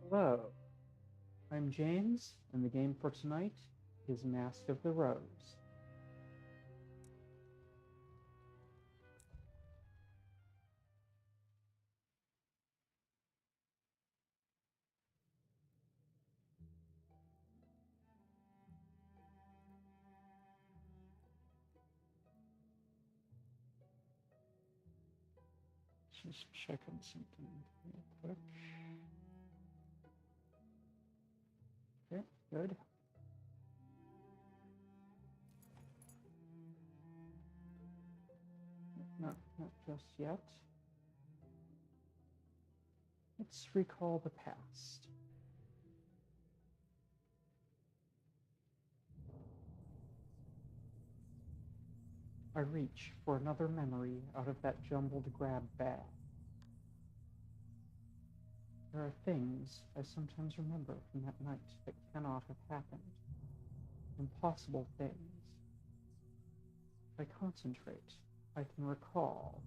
Hello, I'm James, and the game for tonight is Mask of the Rose. Just check on something real quick. Okay, good. Not just yet. Let's recall the past. I reach for another memory out of that jumbled grab bag. There are things I sometimes remember from that night that cannot have happened. Impossible things. If I concentrate, I can recall.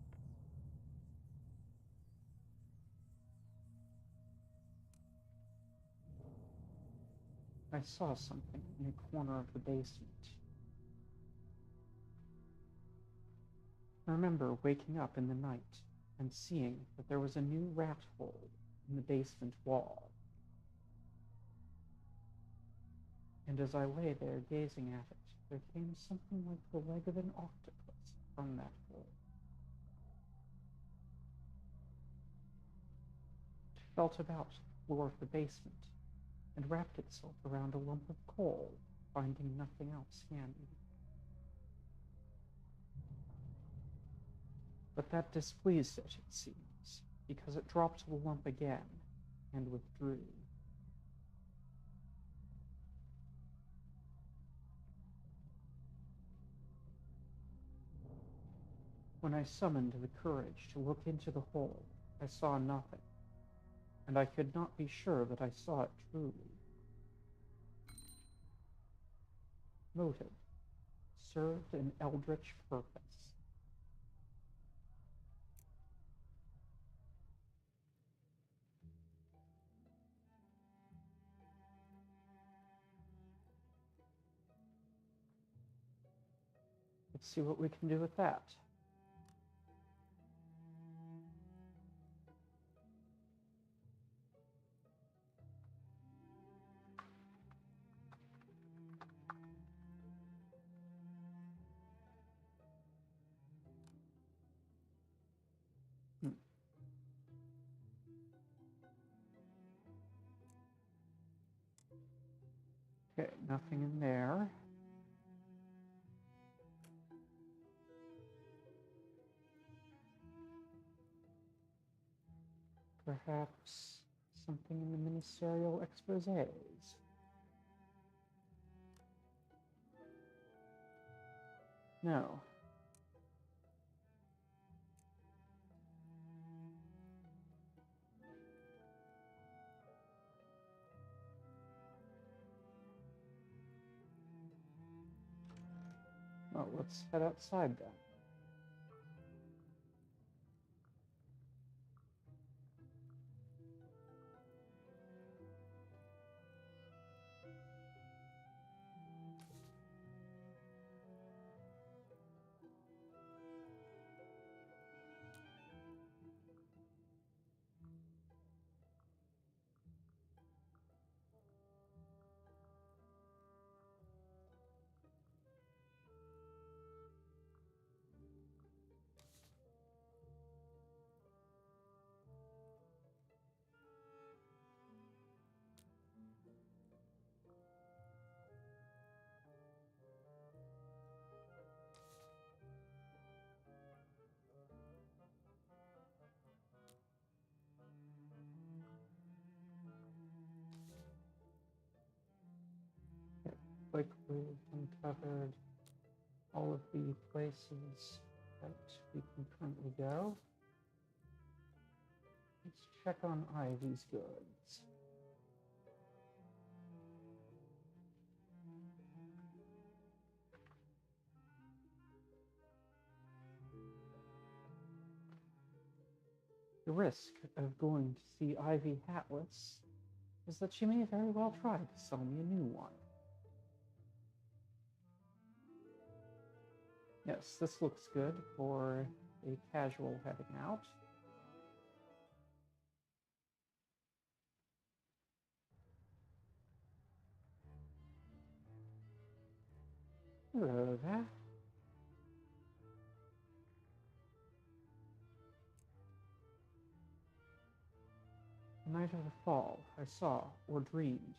I saw something in a corner of the basement. I remember waking up in the night and seeing that there was a new rat hole in the basement wall. And as I lay there gazing at it, there came something like the leg of an octopus from that hole. It felt about the floor of the basement and wrapped itself around a lump of coal, finding nothing else handy. But that displeased it seems, because it dropped the lump again and withdrew. When I summoned the courage to look into the hole, I saw nothing, and I could not be sure that I saw it truly. Motive served an eldritch purpose. Let's see what we can do with that. Okay, nothing in there. Perhaps something in the ministerial exposés. No. Well, let's head outside then. Okay, like we've uncovered all of the places that we can currently go. Let's check on Ivy's goods. The risk of going to see Ivy hatless is that she may very well try to sell me a new one. Yes, this looks good for a casual heading out. Hello there. The night of the fall, I saw, or dreamed,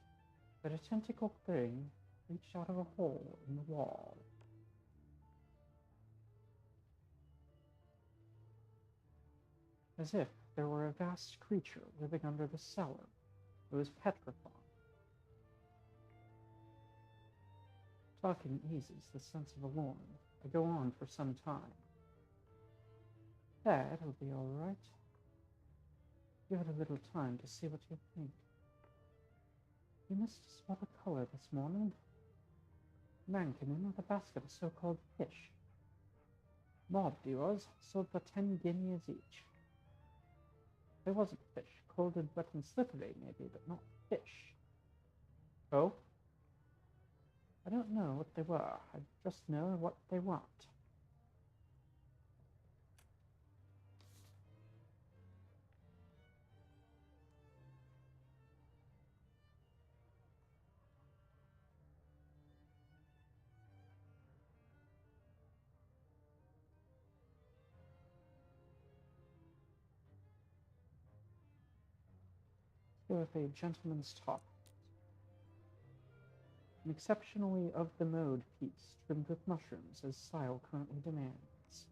that a tentacled thing reached out of a hole in the wall. As if there were a vast creature living under the cellar. It was petrified. Talking eases the sense of alarm. I go on for some time. That'll be all right. Give it a little time to see what you think. You missed a spot of color this morning. A man came in with a basket of so-called fish. Mobbed he was, sold for 10 guineas each. They wasn't fish, cold and wet and slippery maybe, but not fish. Oh? I don't know what they were, I just know what they weren't. With a gentleman's top. An exceptionally of-the-mode piece trimmed with mushrooms as style currently demands.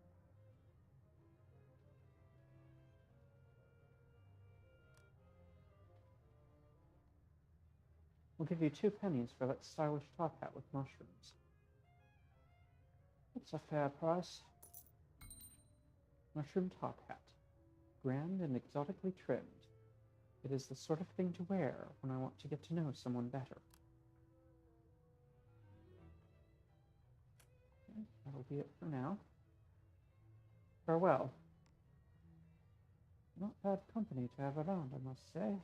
We'll give you 2 pennies for that stylish top hat with mushrooms. That's a fair price. Mushroom top hat. Grand and exotically trimmed. It is the sort of thing to wear when I want to get to know someone better. Okay, that'll be it for now. Farewell. Not bad company to have around, I must say.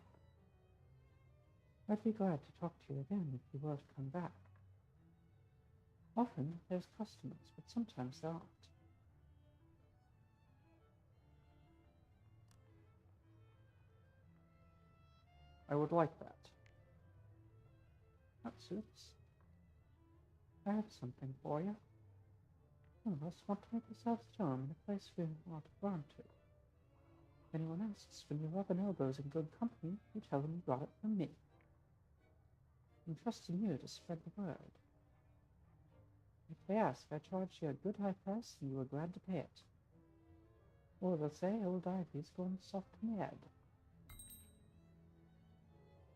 I'd be glad to talk to you again if you were to come back. Often there's customers, but sometimes there aren't. I would like that. That suits. I have something for you. One of us want to make ourselves at home in a place we want to run to. If anyone asks when you rub an elbows in good company, you tell them you got it from me. I'm trusting you to spread the word. If they ask, I charge you a good high price and you are glad to pay it. Or they'll say old Ivy's going soft in the head.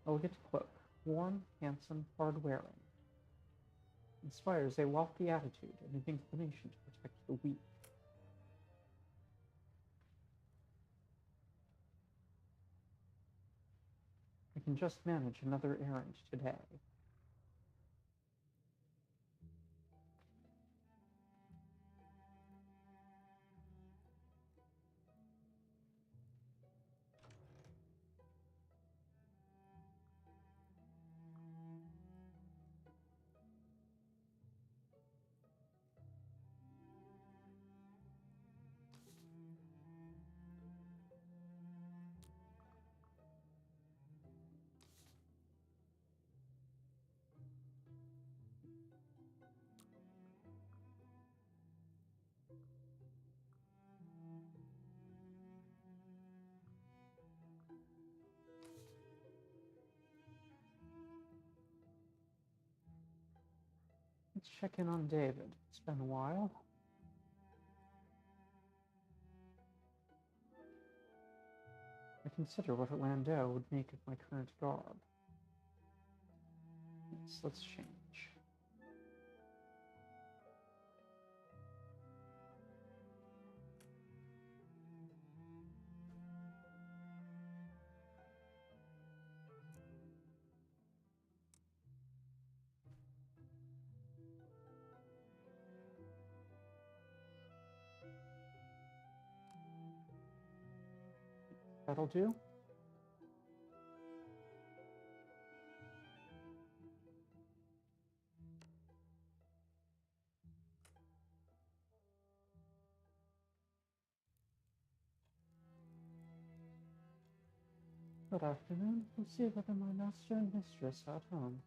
Elegant cloak, warm, handsome, hard-wearing. Inspires a lofty attitude and an inclination to protect the weak. I can just manage another errand today. Let's check in on David. It's been a while. I consider what a landau would make of my current garb. Yes, let's change. That'll do. Good afternoon. We'll see whether my master and mistress are at home.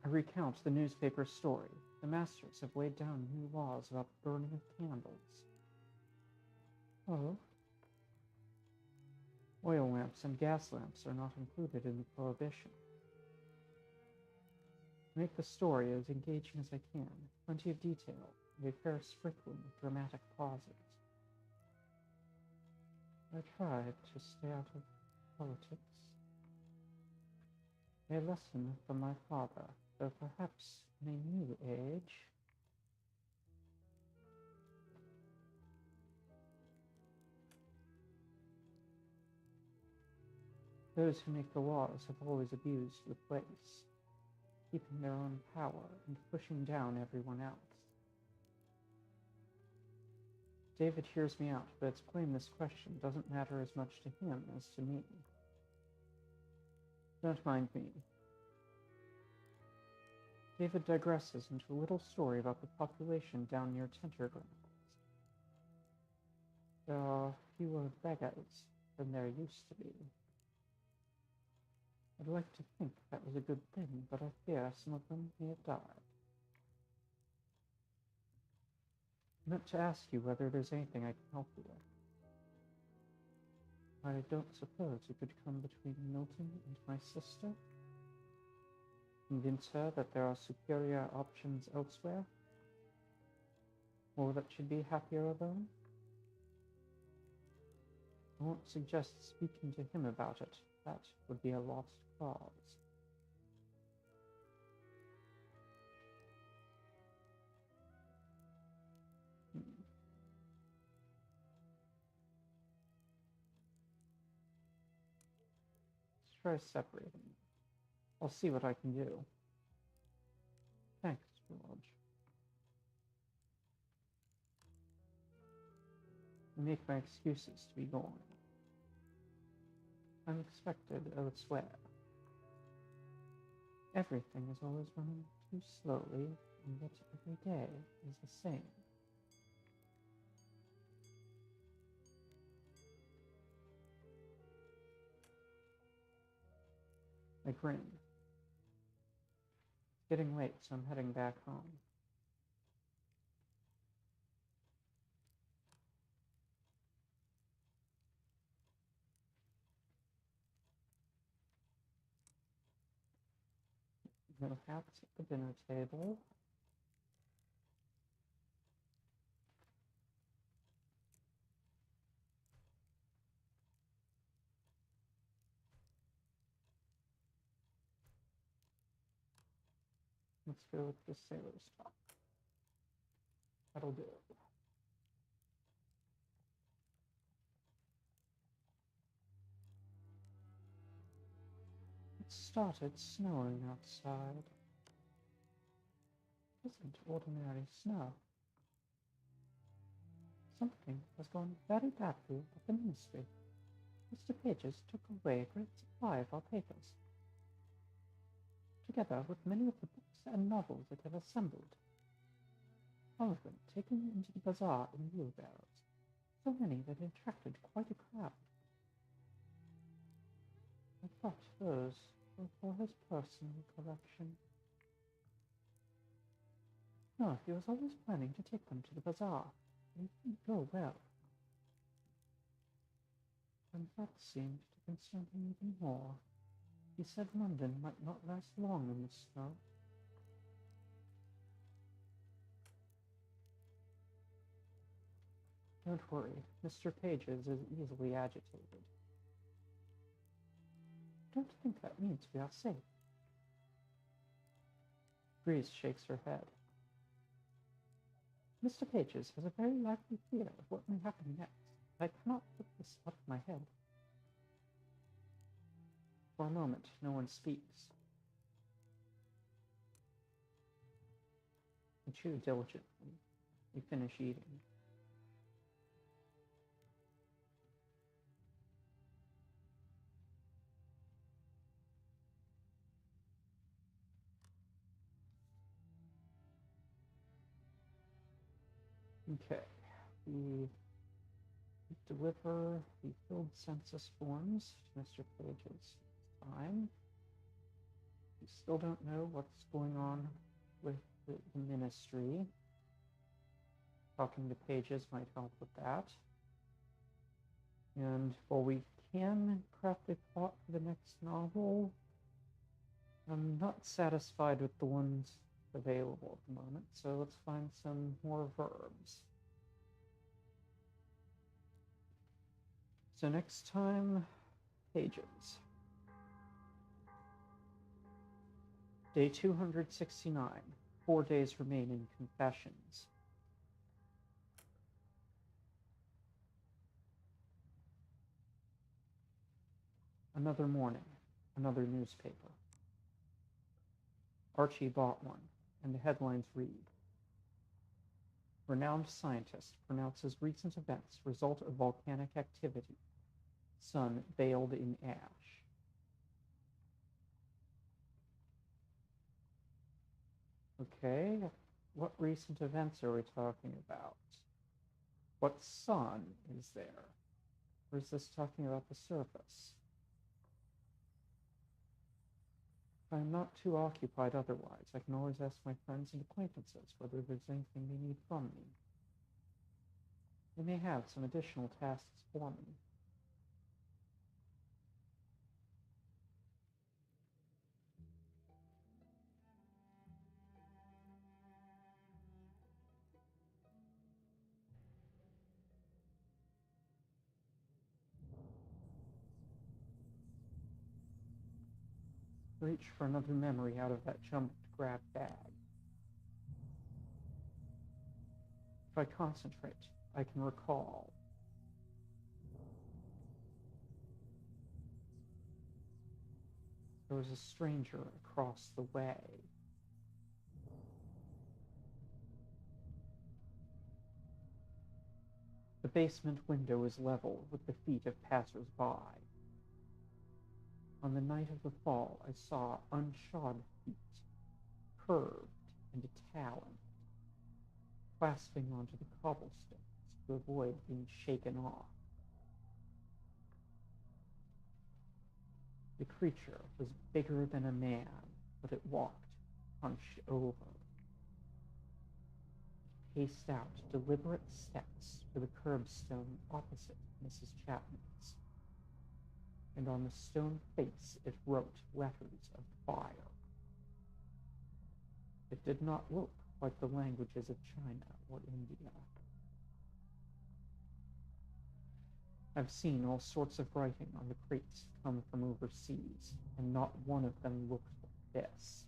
I recount the newspaper story. The masters have laid down new laws about the burning of candles. Oh? Oil lamps and gas lamps are not included in the prohibition. Make the story as engaging as I can, plenty of detail, and a fair sprinkling of dramatic pauses. I tried to stay out of politics. A lesson from my father, though perhaps in a new age. Those who make the laws have always abused the place, keeping their own power and pushing down everyone else. David hears me out, but it's plain this question doesn't matter as much to him as to me. Don't mind me. David digresses into a little story about the population down near Tentergrounds. There are fewer beggars than there used to be. I'd like to think that was a good thing, but I fear some of them may have died. I meant to ask you whether there's anything I can help you with. I don't suppose you could come between Milton and my sister? Convince her that there are superior options elsewhere? Or that she'd be happier alone? I won't suggest speaking to him about it. That would be a lost cause. Let's try separating them. I'll see what I can do. Thanks, George. I make my excuses to be gone. I'm expected elsewhere. Everything is always running too slowly, and yet every day is the same. I grin. It's getting late, so I'm heading back home. No hats at the dinner table. Let's go with the sailor's top. That'll do. It started snowing outside. It isn't ordinary snow. Something has gone very badly at the ministry. Mr. Pages took away a great supply of our papers, together with many of the books and novels it had assembled, all of them taken into the bazaar in wheelbarrows, so many that it attracted quite a crowd. I thought those were for his personal collection. No, he was always planning to take them to the bazaar, but it didn't go well. And that seemed to concern him even more. He said London might not last long in the snow. Don't worry, Mr. Pages is easily agitated. Don't think that means we are safe. Breeze shakes her head. Mr. Pages has a very lively fear of what may happen next. I cannot put this out of my head. For a moment, no one speaks. I chew diligently. We finish eating. Okay. We deliver the filled census forms to Mr. Page's time. We still don't know what's going on with the ministry. Talking to Pages might help with that. And while we can craft a plot for the next novel, I'm not satisfied with the ones available at the moment, so let's find some more verbs. So next time, Pages. Day 269. 4 days remain in confessions. Another morning, another newspaper. Archie bought one, and the headlines read, "Renowned scientist pronounces recent events result of volcanic activity. Sun veiled in ash." Okay, what recent events are we talking about? What sun is there? Or is this talking about the surface? If I'm not too occupied otherwise, I can always ask my friends and acquaintances whether there's anything they need from me. They may have some additional tasks for me. Reach for another memory out of that jumbled grab bag. If I concentrate, I can recall. There was a stranger across the way. The basement window is level with the feet of passers-by. On the night of the fall, I saw unshod feet, curved and taloned, clasping onto the cobblestones to avoid being shaken off. The creature was bigger than a man, but it walked hunched over. It paced out deliberate steps to the curbstone opposite Mrs. Chapman's, and on the stone face it wrote letters of fire. It did not look like the languages of China or India. I've seen all sorts of writing on the crates come from overseas, and not one of them looked like this.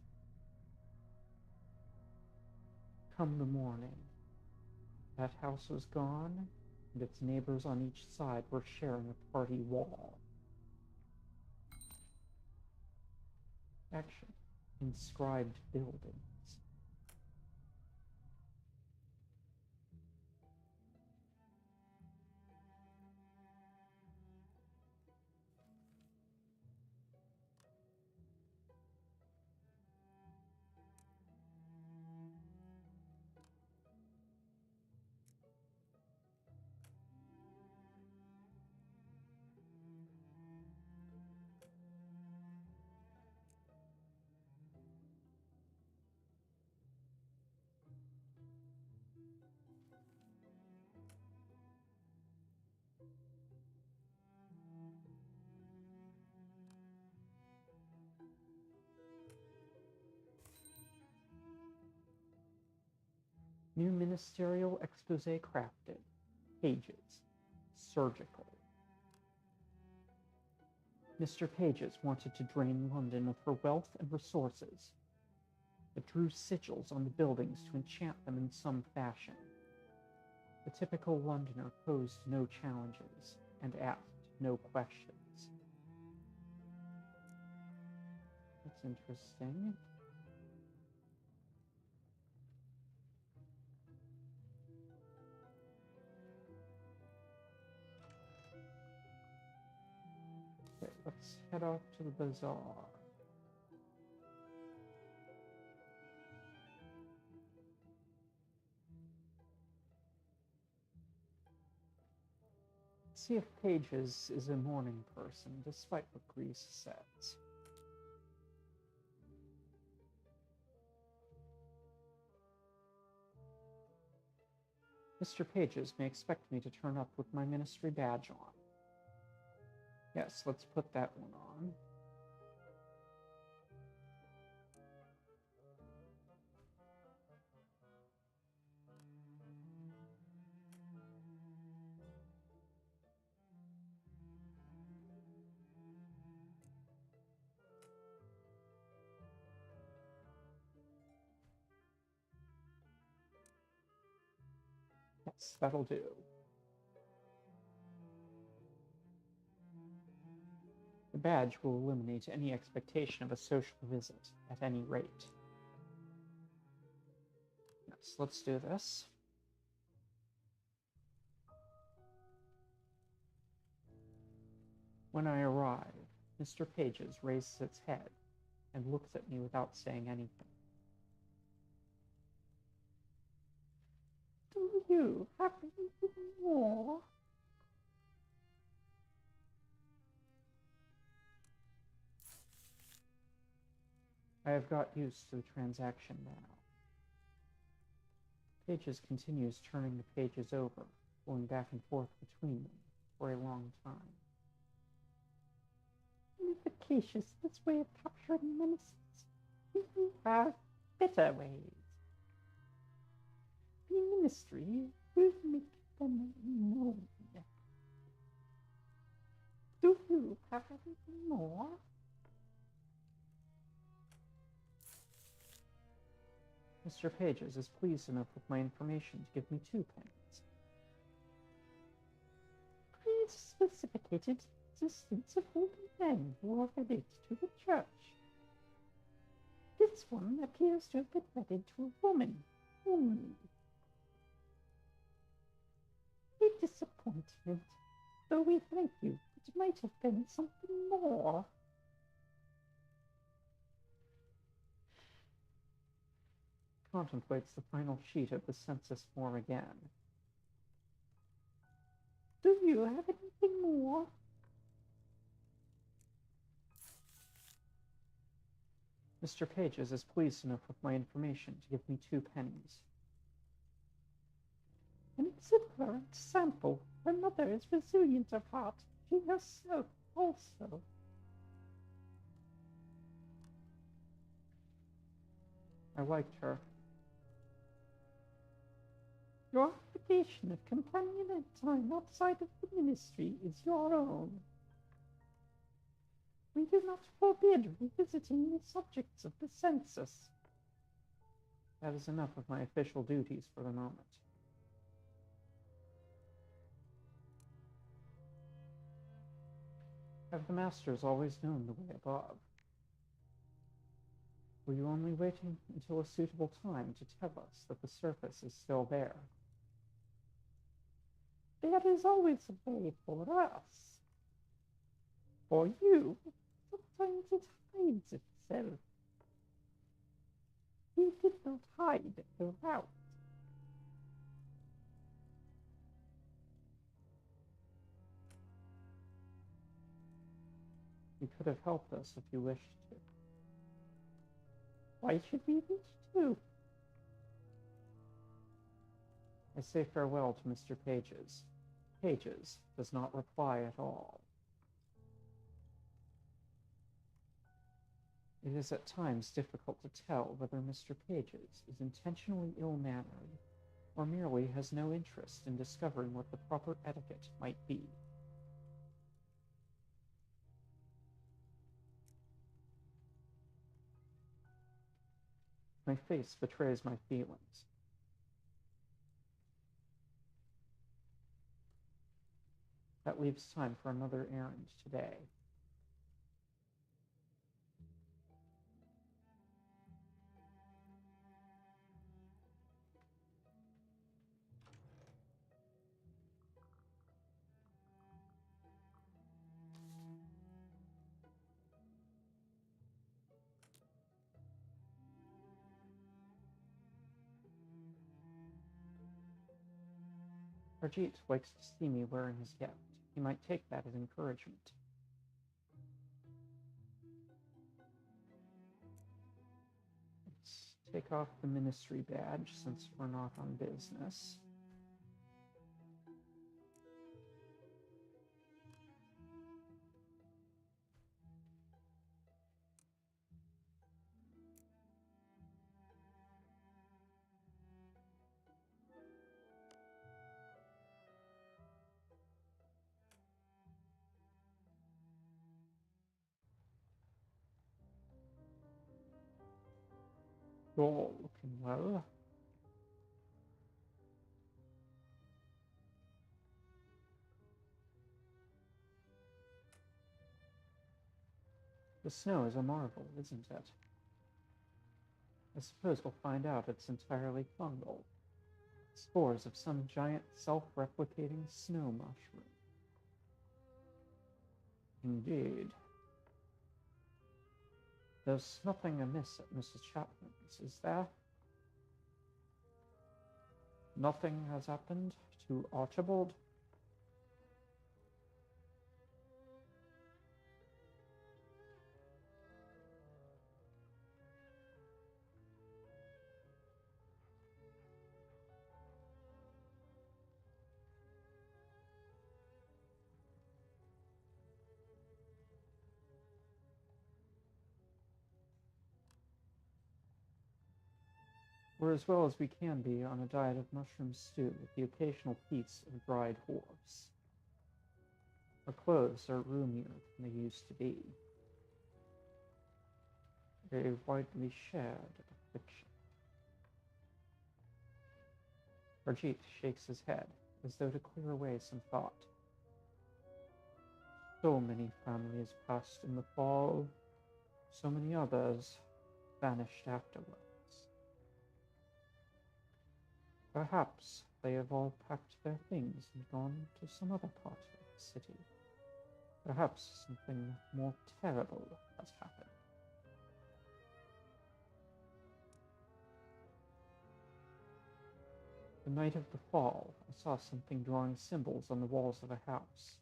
Come the morning, that house was gone, and its neighbors on each side were sharing a party wall. Action. Inscribed buildings. New ministerial expose crafted. Pages. Surgical. Mr. Pages wanted to drain London of her wealth and resources, but drew sigils on the buildings to enchant them in some fashion. The typical Londoner posed no challenges and asked no questions. That's interesting. Okay, let's head off to the bazaar. See if Pages is a morning person, despite what Grease says. Mr. Pages may expect me to turn up with my ministry badge on. Yes, let's put that one on. Yes, that'll do. The badge will eliminate any expectation of a social visit, at any rate. Yes, let's do this. When I arrive, Mr. Pages raises its head and looks at me without saying anything. Do you have anything more? I have got used to the transaction now. Pages continues turning the pages over, going back and forth between them for a long time. Efficacious, this way of capturing menaces. We have better ways. The ministry will make them known. Do you have anything more? Mr. Pages is pleased enough with my information to give me 2 pennies. Please specificated existence of all the men who are wedded to the church. This one appears to have been wedded to a woman only. A disappointment, though we thank you, it might have been something more. Contemplates the final sheet of the census form again. Do you have anything more? Mr. Pages is pleased enough with my information to give me 2 pennies. An exemplar example. Her mother is resilient of heart. She herself also. I liked her. Your obligation of companionate time outside of the ministry is your own. We do not forbid revisiting the subjects of the census. That is enough of my official duties for the moment. Have the masters always known the way above? Were you only waiting until a suitable time to tell us that the surface is still there? There is always a way for us. For you, sometimes it hides itself. You did not hide the route. You could have helped us if you wished to. Why should we wish to? I say farewell to Mr. Pages. Pages does not reply at all. It is at times difficult to tell whether Mr. Pages is intentionally ill-mannered or merely has no interest in discovering what the proper etiquette might be. My face betrays my feelings. That leaves time for another errand today. Arjit likes to see me wearing his gift. He might take that as encouragement. Let's take off the ministry badge since we're not on business. All looking well. The snow is a marvel, isn't it? I suppose we'll find out it's entirely fungal. Spores of some giant self-replicating snow mushroom. Indeed. There's nothing amiss at Mrs. Chapman's, is there? Nothing has happened to Archibald? We're as well as we can be on a diet of mushroom stew with the occasional piece of dried horse. Our clothes are roomier than they used to be. A widely shared affliction. Arjit shakes his head, as though to clear away some thought. So many families passed in the fall, so many others vanished afterwards. Perhaps they have all packed their things and gone to some other part of the city. Perhaps something more terrible has happened. The night of the fall, I saw something drawing symbols on the walls of a house.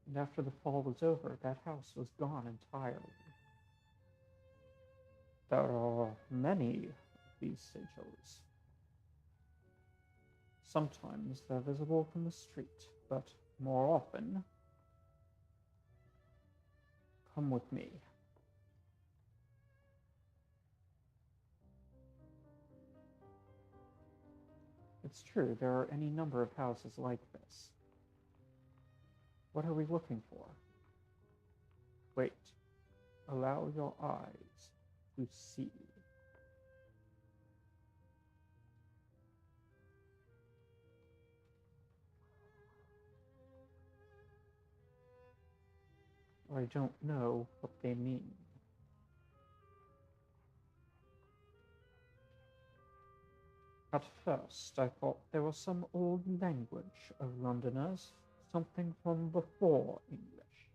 And after the fall was over, that house was gone entirely. There are many of these sigils. Sometimes they're visible from the street, but more often, come with me. It's true, there are any number of houses like this. What are we looking for? Wait. Allow your eyes to see. I don't know what they mean. At first, I thought there was some old language of Londoners, something from before English.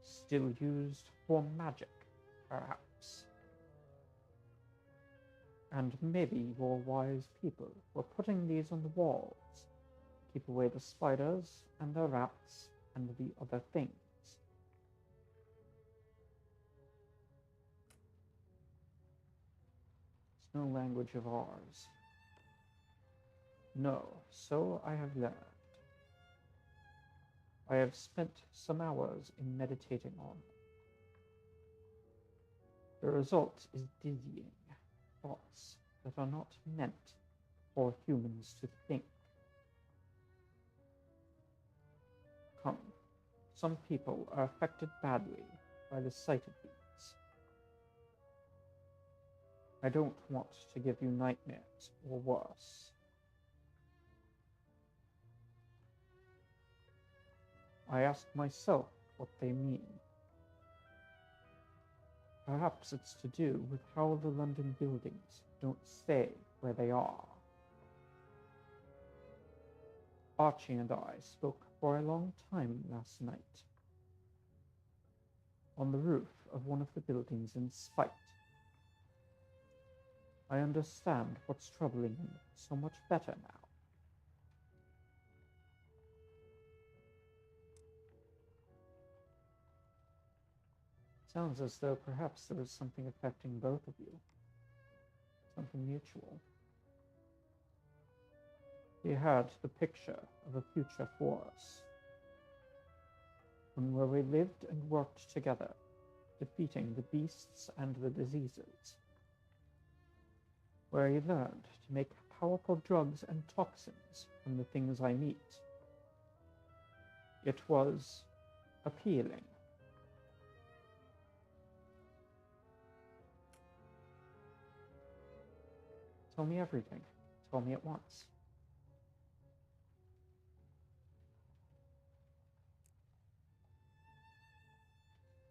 Still used for magic, perhaps. And maybe your wise people were putting these on the walls to keep away the spiders and the rats and the other things. It's no language of ours. No, so I have learned. I have spent some hours in meditating on them. The result is dizzying thoughts that are not meant for humans to think. Come, some people are affected badly by the sight of these. I don't want to give you nightmares or worse. I ask myself what they mean. Perhaps it's to do with how the London buildings don't stay where they are. Archie and I spoke for a long time last night. On the roof of one of the buildings in spite. I understand what's troubling him so much better now. Sounds as though perhaps there was something affecting both of you. Something mutual. He had the picture of a future for us, one where we lived and worked together, defeating the beasts and the diseases, where he learned to make powerful drugs and toxins from the things I meet. It was appealing. Tell me everything. Tell me at once.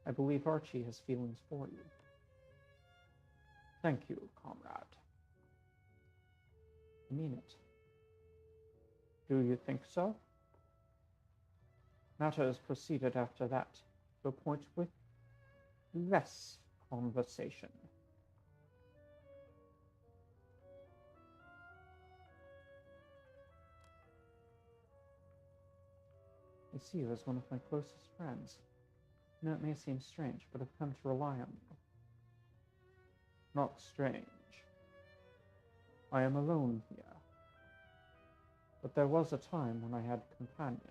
I believe Archie has feelings for you. Thank you, comrade. I mean it. Do you think so? Matters proceeded after that, to a point with less conversation. I see you as one of my closest friends. I know it may seem strange, but I've come to rely on you. Not strange. I am alone here. But there was a time when I had companions.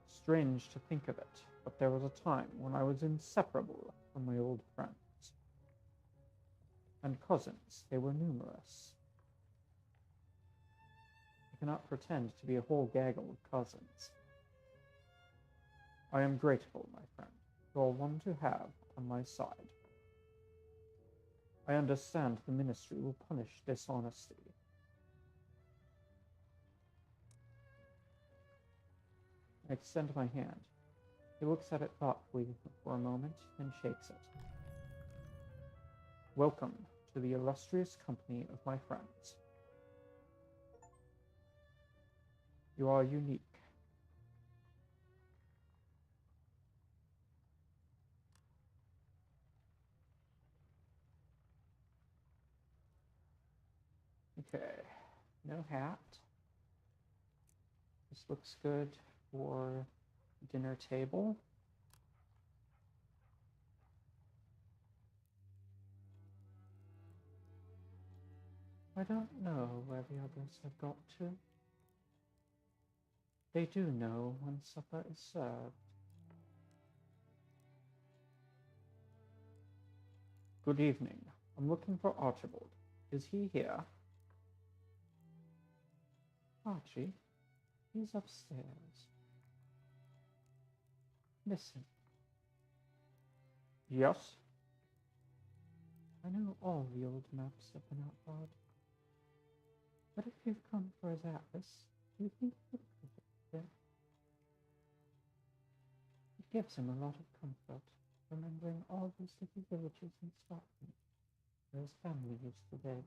Strange to think of it, but there was a time when I was inseparable from my old friends. And cousins, they were numerous. I cannot pretend to be a whole gaggle of cousins. I am grateful, my friend. You are one to have on my side. I understand the ministry will punish dishonesty. I extend my hand. He looks at it thoughtfully for a moment, then shakes it. Welcome to the illustrious company of my friends. You are unique. Okay, no hat. This looks good for dinner table. I don't know where the others have got to. They do know when supper is served. Good evening. I'm looking for Archibald. Is he here? Archie, he's upstairs. Listen. Yes? I know all the old maps have been outlawed. But if you've come for his atlas, do you think you could visit it? It gives him a lot of comfort, remembering all those little villages in Scotland where his family used to live.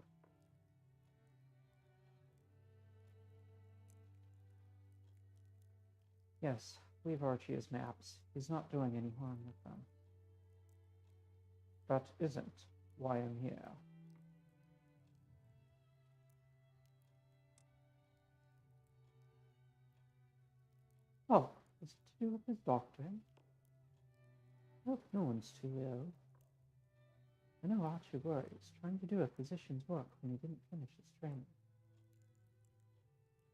Yes, leave Archie his maps. He's not doing any harm with them. That isn't why I'm here. Oh, is it to do with his doctoring? I hope no one's too ill. I know Archie worries, trying to do a physician's work when he didn't finish his training.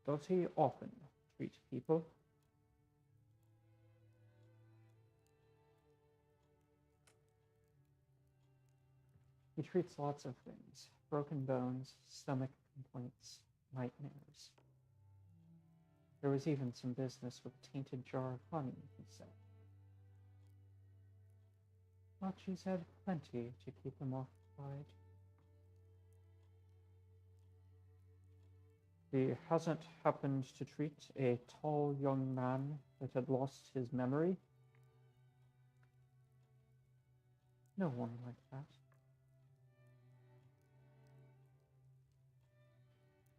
Does he often treat people? He treats lots of things. Broken bones, stomach complaints, nightmares. There was even some business with a tainted jar of honey, he said. Archie's had plenty to keep him occupied. He hasn't happened to treat a tall young man that had lost his memory? No one like that.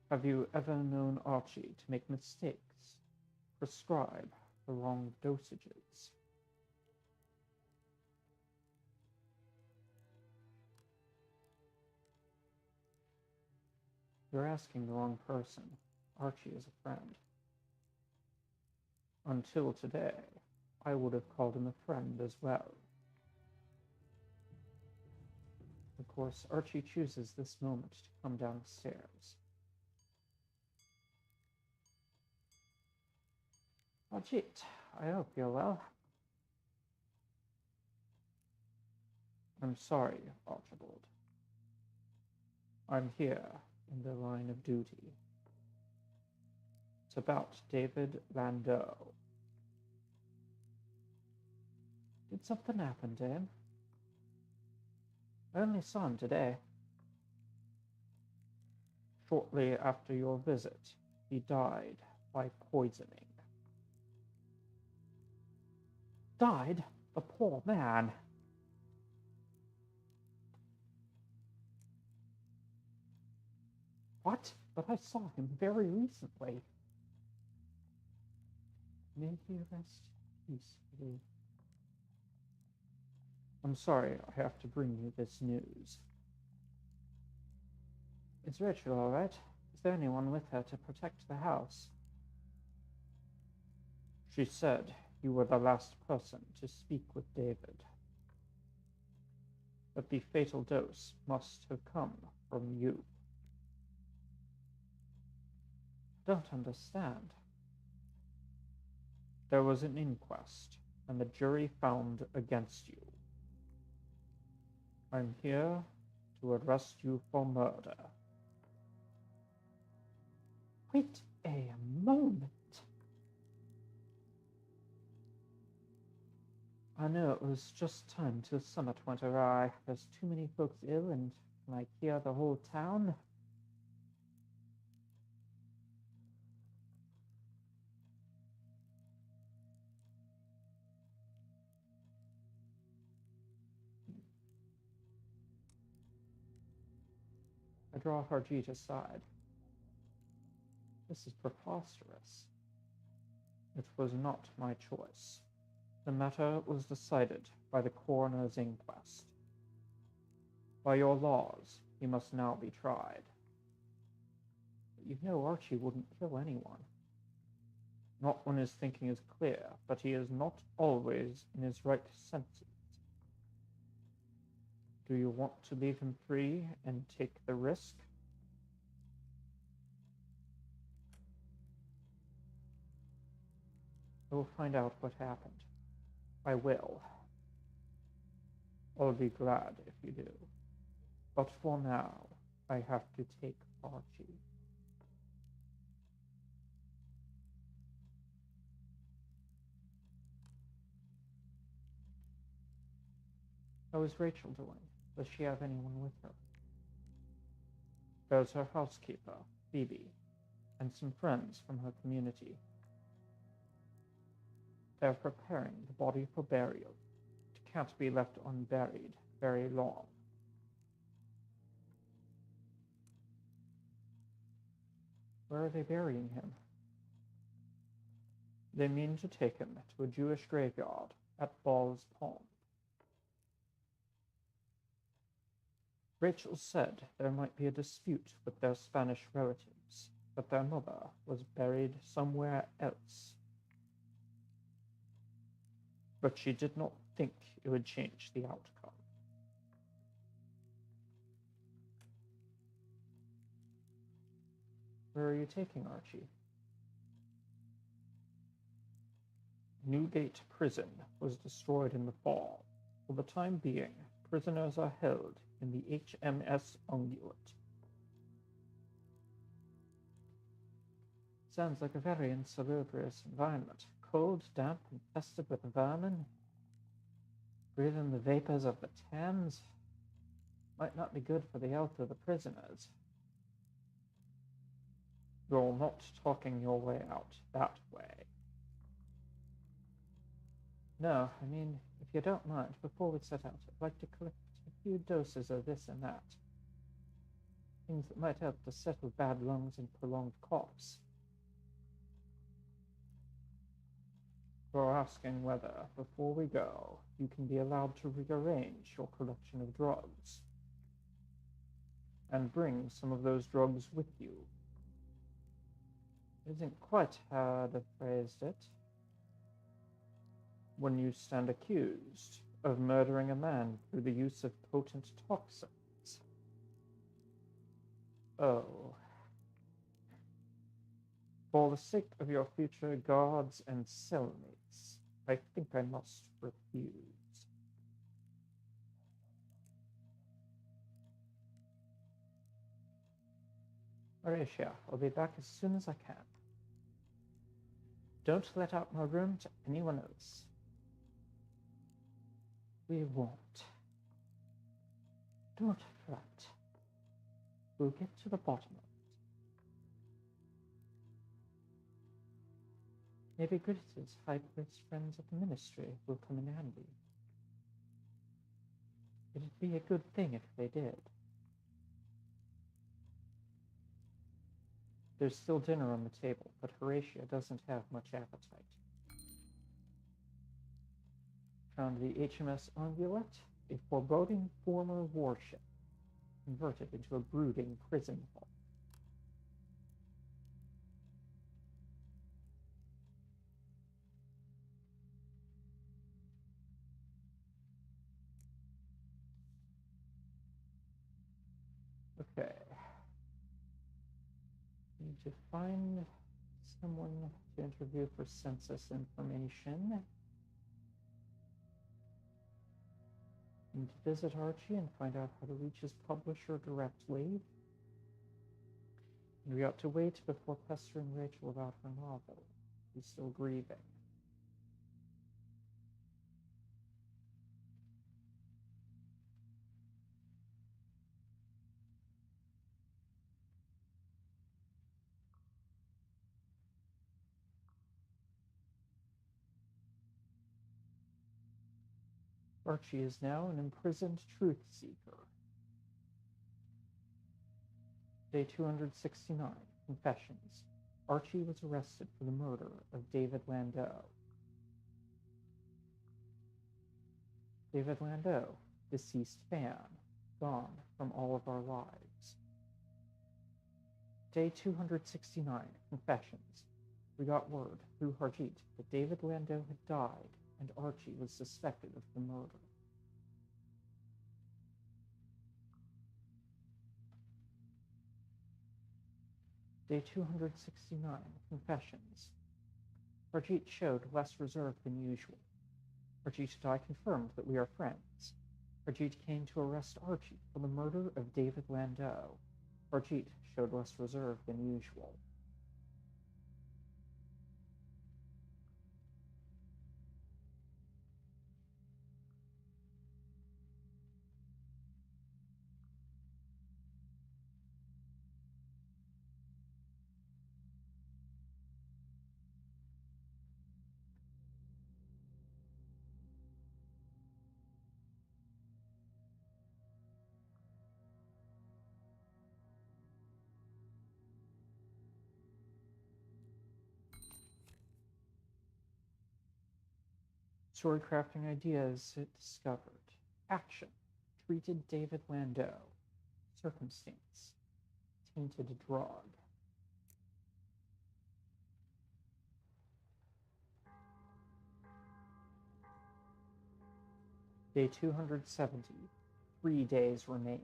Have you ever known Archie to make mistakes, prescribe the wrong dosages? You're asking the wrong person. Archie is a friend. Until today, I would have called him a friend as well. Of course, Archie chooses this moment to come downstairs. Ajit, I hope you're well. I'm sorry, Archibald. I'm here in the line of duty. It's about David Landau. Did something happen to him? I only saw him today. Shortly after your visit, he died by poisoning. Died? The poor man. What? But I saw him very recently. May he rest peacefully. I'm sorry I have to bring you this news. Is Rachel all right? Is there anyone with her to protect the house? She said you were the last person to speak with David. That the fatal dose must have come from you. I don't understand. There was an inquest, and the jury found against you. I'm here to arrest you for murder. Wait a moment. I know it was just time till Summit went awry. There's too many folks ill, and can I hear the whole town? I draw Harjeet aside. This is preposterous. It was not my choice. The matter was decided by the coroner's inquest. By your laws, he must now be tried. But you know Archie wouldn't kill anyone. Not when his thinking is clear, but he is not always in his right senses. Do you want to leave him free and take the risk? I will find out what happened. I will. I'll be glad if you do. But for now, I have to take Archie. How is Rachel doing? Does she have anyone with her? There's her housekeeper, Phoebe, and some friends from her community. They're preparing the body for burial. It can't be left unburied very long. Where are they burying him? They mean to take him to a Jewish graveyard at Ball's Pond. Rachel said there might be a dispute with their Spanish relatives, but their mother was buried somewhere else. But she did not think it would change the outcome. Where are you taking Archie? Newgate Prison was destroyed in the fall. For the time being, prisoners are held in the HMS Ungulate. Sounds like a very insalubrious environment. Cold, damp, infested with vermin. Breathing the vapors of the Thames might not be good for the health of the prisoners. You're not talking your way out that way. No, I mean, if you don't mind, before we set out, I'd like to collect a few doses of this and that. Things that might help to settle bad lungs and prolonged coughs. You're asking whether, before we go, you can be allowed to rearrange your collection of drugs and bring some of those drugs with you. It isn't quite how I'd have phrased it. when you stand accused of murdering a man through the use of potent toxins. Oh. For the sake of your future guards and cellmates, I think I must refuse. Horatia, I'll be back as soon as I can. Don't let out my room to anyone else. We won't. Don't fret. We'll get to the bottom of it. Maybe Gritta's high-placed friends at the ministry will come in handy. It'd be a good thing if they did. There's still dinner on the table, but Horatia doesn't have much appetite. Found the HMS Ongulate, a foreboding former warship, converted into a brooding prison hall. Okay. Need to find someone to interview for census information. Need to visit Archie and find out how to reach his publisher directly. And we ought to wait before pestering Rachel about her novel. She's still grieving. Archie is now an imprisoned truth seeker. Day 269, Confessions. Archie was arrested for the murder of David Landau. David Landau, deceased fan, gone from all of our lives. Day 269, Confessions. We got word through Harjeet that David Landau had died and Archie was suspected of the murder. Day 269, Confessions. Harjeet showed less reserve than usual. Harjeet and I confirmed that we are friends. Harjeet came to arrest Archie for the murder of David Landau. Harjeet showed less reserve than usual. Story crafting ideas discovered. Action. Treated David Landau. Circumstance. Tainted drug. Day 270. 3 days remain.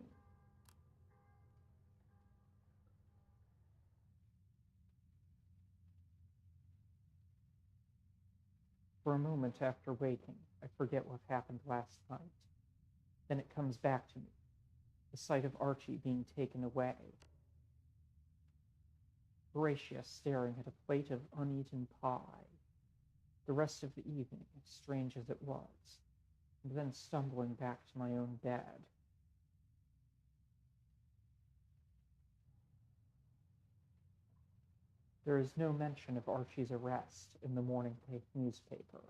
For a moment after waking, I forget what happened last night. Then it comes back to me. The sight of Archie being taken away. Horatia staring at a plate of uneaten pie. The rest of the evening, strange as it was, and then stumbling back to my own bed. There is no mention of Archie's arrest in the morning newspaper.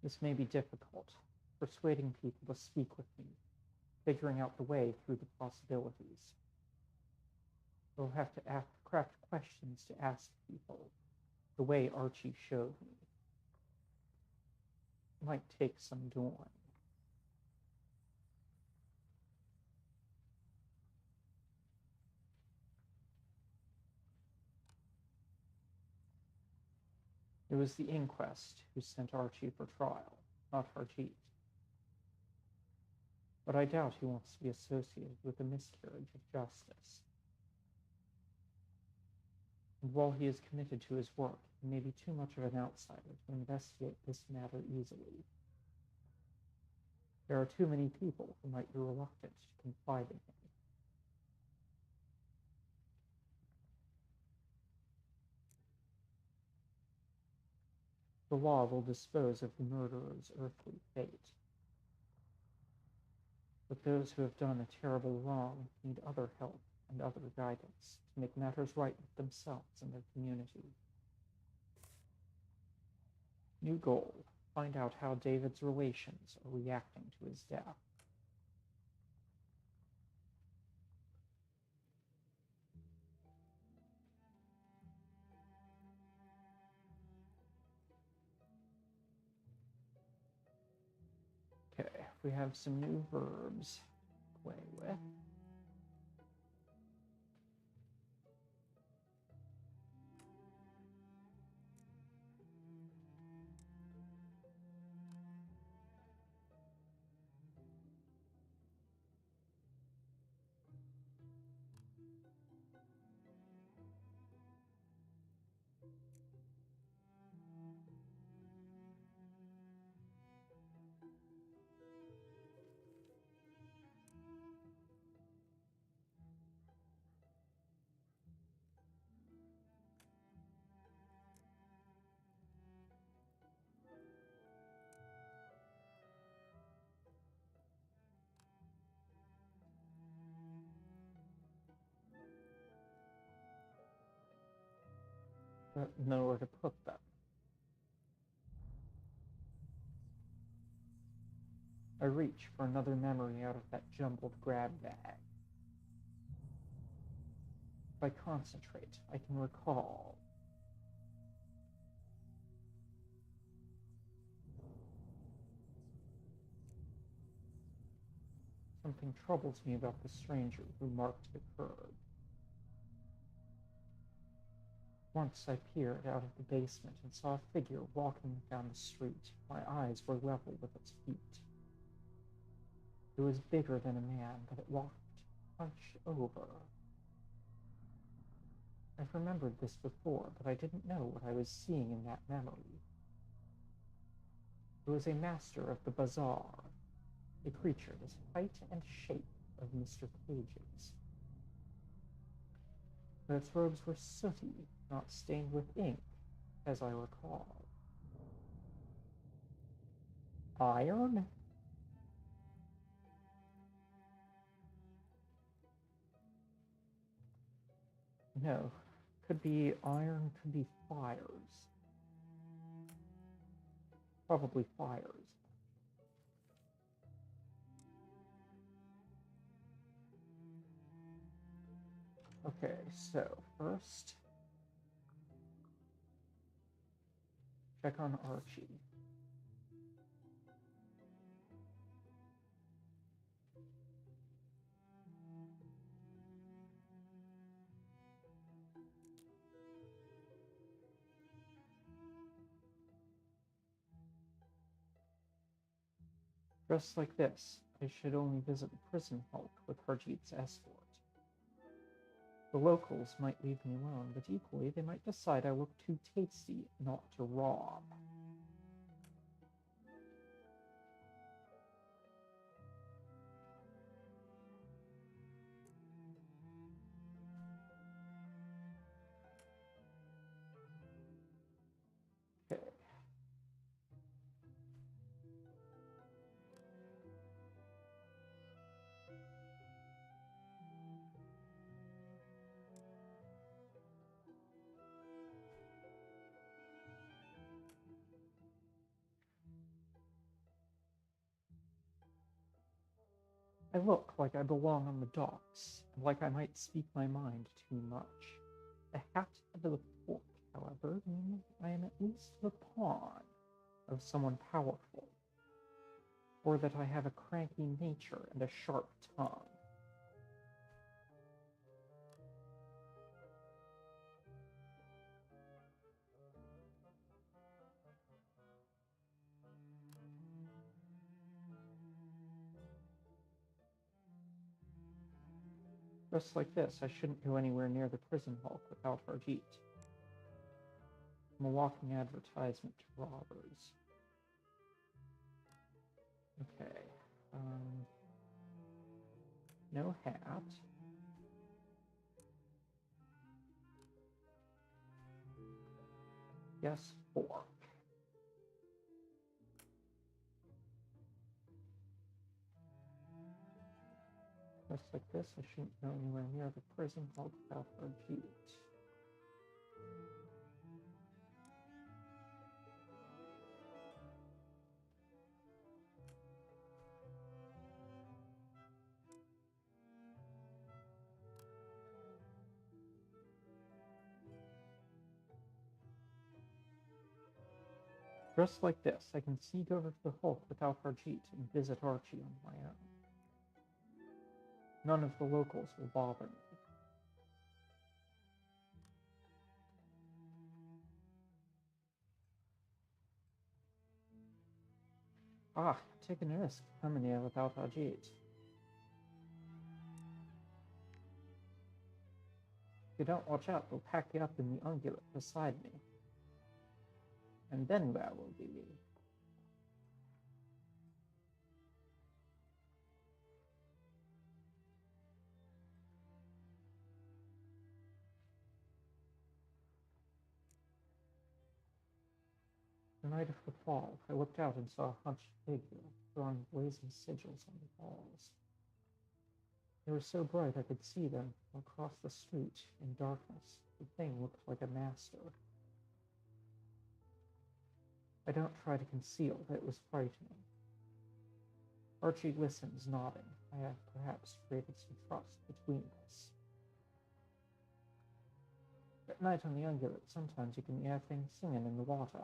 This may be difficult, persuading people to speak with me, figuring out the way through the possibilities. I'll have to craft questions to ask people, the way Archie showed me. It might take some doing. It was the inquest who sent Archie for trial, not Harjeet. But I doubt he wants to be associated with a miscarriage of justice. And while he is committed to his work, he may be too much of an outsider to investigate this matter easily. There are too many people who might be reluctant to confide in him. The law will dispose of the murderer's earthly fate. But those who have done a terrible wrong need other help and other guidance to make matters right with themselves and their community. New goal: find out how David's relations are reacting to his death. Okay, we have some new verbs to play with. But nowhere to put them. I reach for another memory out of that jumbled grab bag. If I concentrate, I can recall. Something troubles me about the stranger who marked the curb. Once I peered out of the basement and saw a figure walking down the street. My eyes were level with its feet. It was bigger than a man, but it walked hunched over. I've remembered this before, but I didn't know what I was seeing in that memory. It was a master of the bazaar, a creature the height and shape of Mr. Cage's. But its robes were sooty, not stained with ink, as I recall. Iron? No. Could be iron, could be fires. Probably fires. Okay, so first, check on Archie. Dressed like this, I should only visit the prison hulk with Harjeet's escort. The locals might leave me alone, but equally they might decide I look too tasty not to rob. Okay. I look like I belong on the docks, and like I might speak my mind too much. The hat and the fork, however, mean I am at least the pawn of someone powerful, or that I have a cranky nature and a sharp tongue. Dressed like this, I shouldn't go anywhere near the prison hulk without Harjeet. I'm a walking advertisement to robbers. Okay. No hat. Yes, fork. Just like this, I shouldn't go anywhere near the prison hulk without Harjeet. Dressed like this, I can sneak over to the Hulk without Harjeet and visit Archie on my own. None of the locals will bother me. Taking a risk coming here without Harjeet. If you don't watch out, they'll pack you up in the ungulate beside me. And then where will we be? The night of the fall, I looked out and saw a hunched figure drawing blazing sigils on the walls. They were so bright I could see them across the street in darkness. The thing looked like a master. I don't try to conceal that it was frightening. Archie listens, nodding. I have perhaps created some trust between us. At night on the ungulate, sometimes you can hear things singing in the water.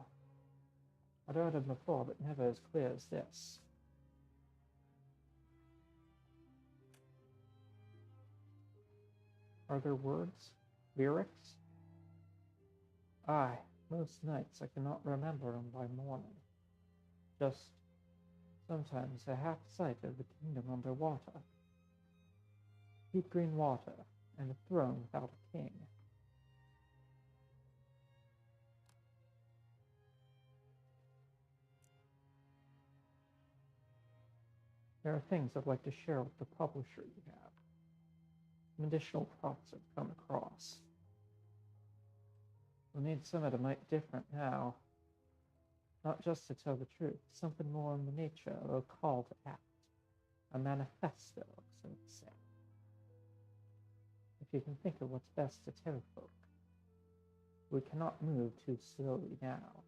I'd heard them before, but never as clear as this. Are there words? Lyrics? Aye, most nights I cannot remember them by morning. Just sometimes a half sight of the kingdom underwater. Deep green water, and a throne without a king. There are things I'd like to share with the publisher you have. Some additional plots I've come across. We'll need something a mite different now. Not just to tell the truth, something more in the nature of a call to act. A manifesto, so to say. If you can think of what's best to tell folk. We cannot move too slowly now.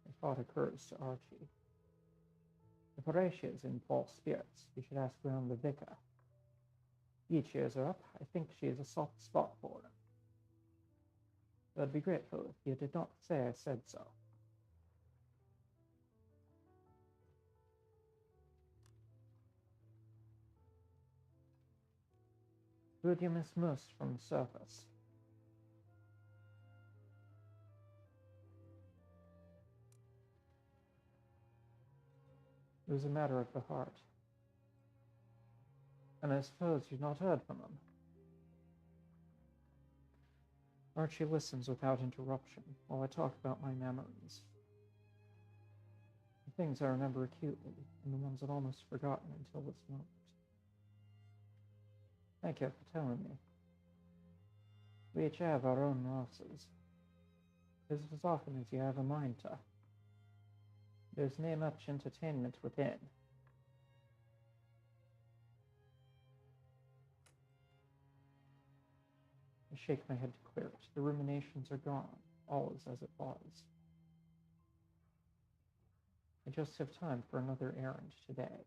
A thought occurs to Archie. If Horatia's in false spirits, you should ask around the vicar. He cheers her up. I think she has a soft spot for him. I'd be grateful if you did not say I said so. Who would you miss most from the surface? It was a matter of the heart. And I suppose you've not heard from him. Archie listens without interruption while I talk about my memories. The things I remember acutely, and the ones I'd almost forgotten until this moment. Thank you for telling me. We each have our own losses. Just as often as you have a mind to. There's nae much entertainment within. I shake my head to clear it. The ruminations are gone. All is as it was. I just have time for another errand today.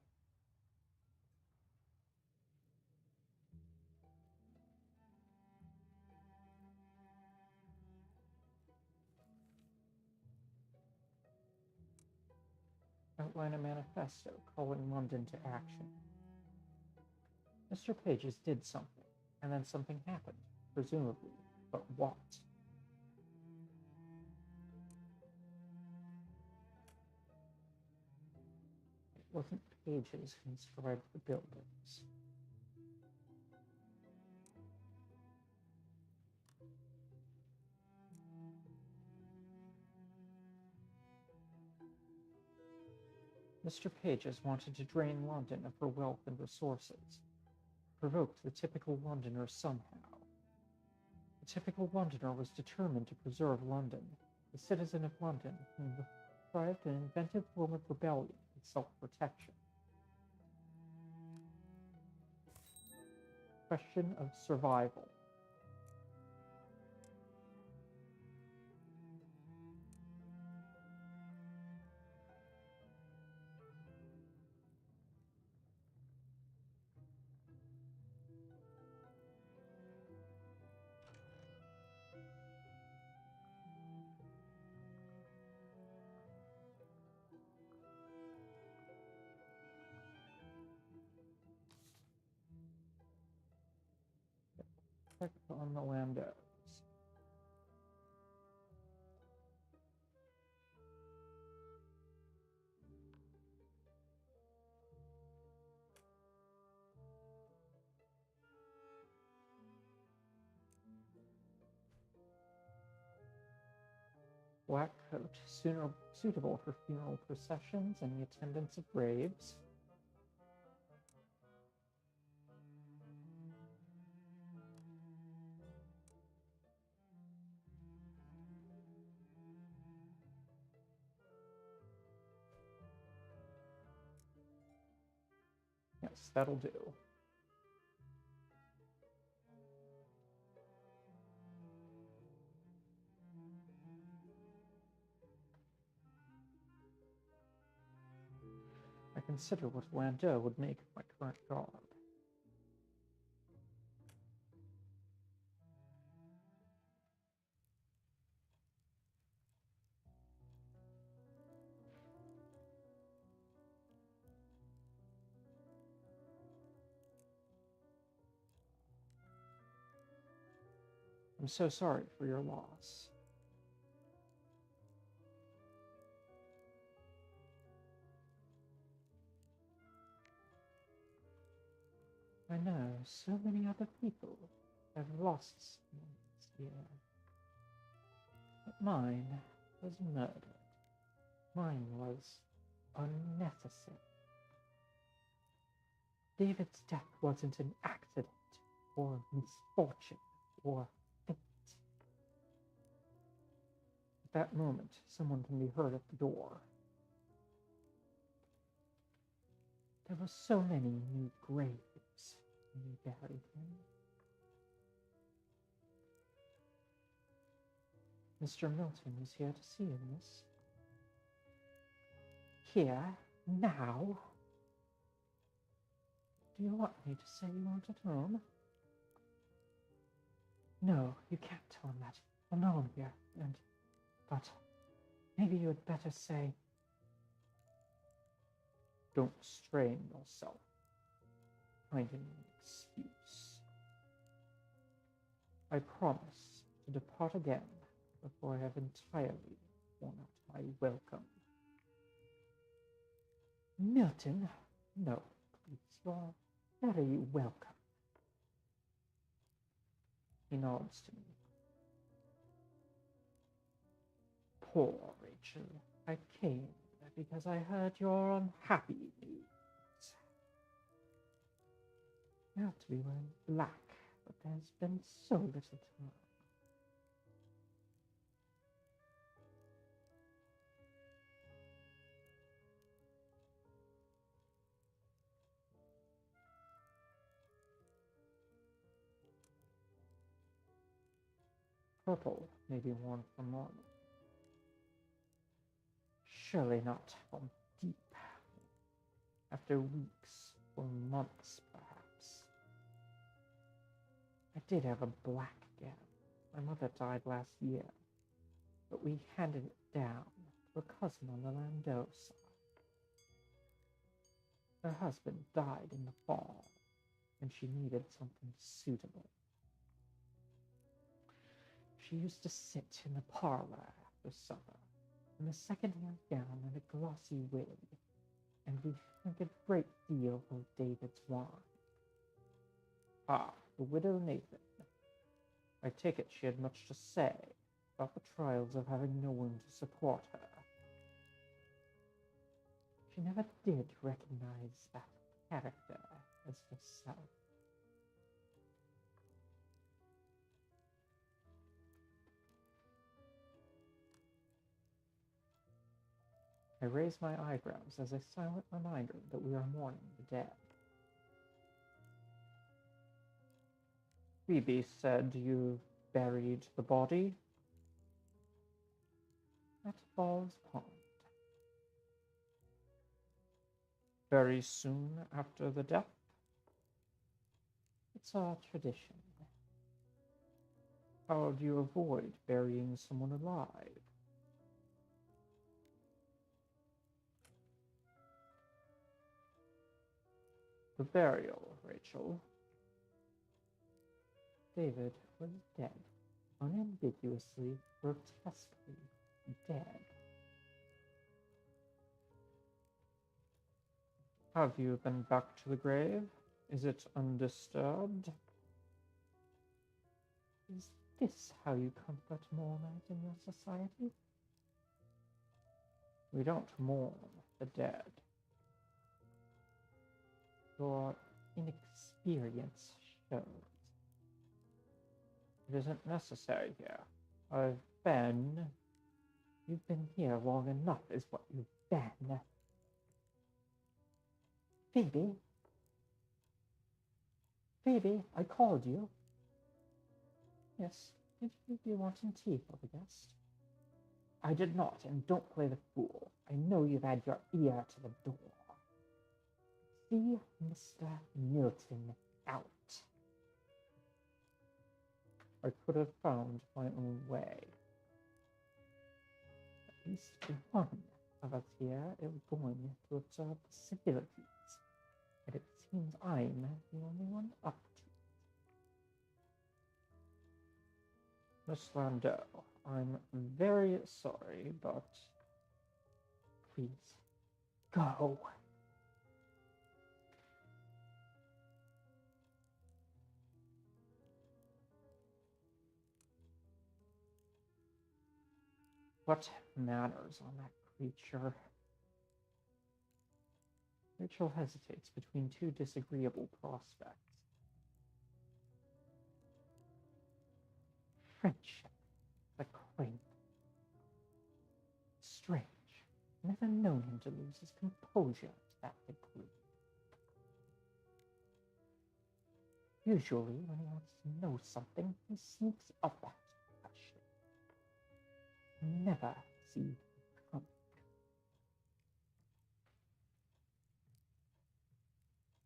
Outline a manifesto calling London to action. Mr. Pages did something, and then something happened, presumably. But what? It wasn't Pages who inscribed the buildings. Mr. Pages wanted to drain London of her wealth and resources, provoked the typical Londoner somehow. The typical Londoner was determined to preserve London, the citizen of London who thrived an inventive form of rebellion and self-protection. Question of survival. Check on the Landos. Black coat, suitable for funeral processions and the attendance of graves. Yes, that'll do. I consider what Landau would make of my current garb. I'm so sorry for your loss. I know so many other people have lost someone this year. But mine was murdered. Mine was unnecessary. David's death wasn't an accident, or misfortune, or fate. At that moment, someone can be heard at the door. There were so many new graves when we buried him. Mr. Milton is here to see you, miss. Here? Now? Do you want me to say you aren't at home? No, you can't tell him that. He'll know I'm here, but maybe you had better say, don't strain yourself finding an excuse. I promise to depart again before I have entirely worn out my welcome. Milton, no, please, you're very welcome. He nods to me. Poor Rachel, I came because I heard your unhappy news. You have to be wearing black, but there's been so little time. Purple may be worn for mourning. Surely not from deep. After weeks or months, perhaps. I did have a black gown. My mother died last year, but we handed it down to a cousin on the Landau side. Her husband died in the fall, and she needed something suitable. She used to sit in the parlor after supper, in a second-hand gown and a glossy wig, and we drank a great deal of David's wine. Ah, the widow Nathan. I take it she had much to say about the trials of having no one to support her. you never did recognize that character as yourself. I raise my eyebrows as a silent reminder that we are mourning the dead. Phoebe said you buried the body at Ball's Pond. Very soon after the death? It's our tradition. How do you avoid burying someone alive? The burial, Rachel. David was dead. Unambiguously, grotesquely dead. Have you been back to the grave? Is it undisturbed? Is this how you comfort mourners in your society? We don't mourn the dead. Your inexperience shows. It isn't necessary here. You've been here long enough is what you've been. Phoebe? Phoebe, I called you. Yes, did you be wanting tea for the guest? I did not, and don't play the fool. I know you've had your ear to the door. See Mr. Milton out. I could have found my own way. At least one of us here is going to observe the civilities, and it seems I'm the only one up to it. Miss Landau, I'm very sorry, but please go. What manners on that creature? Rachel hesitates between two disagreeable prospects. Friendship, the crank. Strange. Never known him to lose his composure to that degree. Usually, when he wants to know something, he sneaks up at it. Never see him come.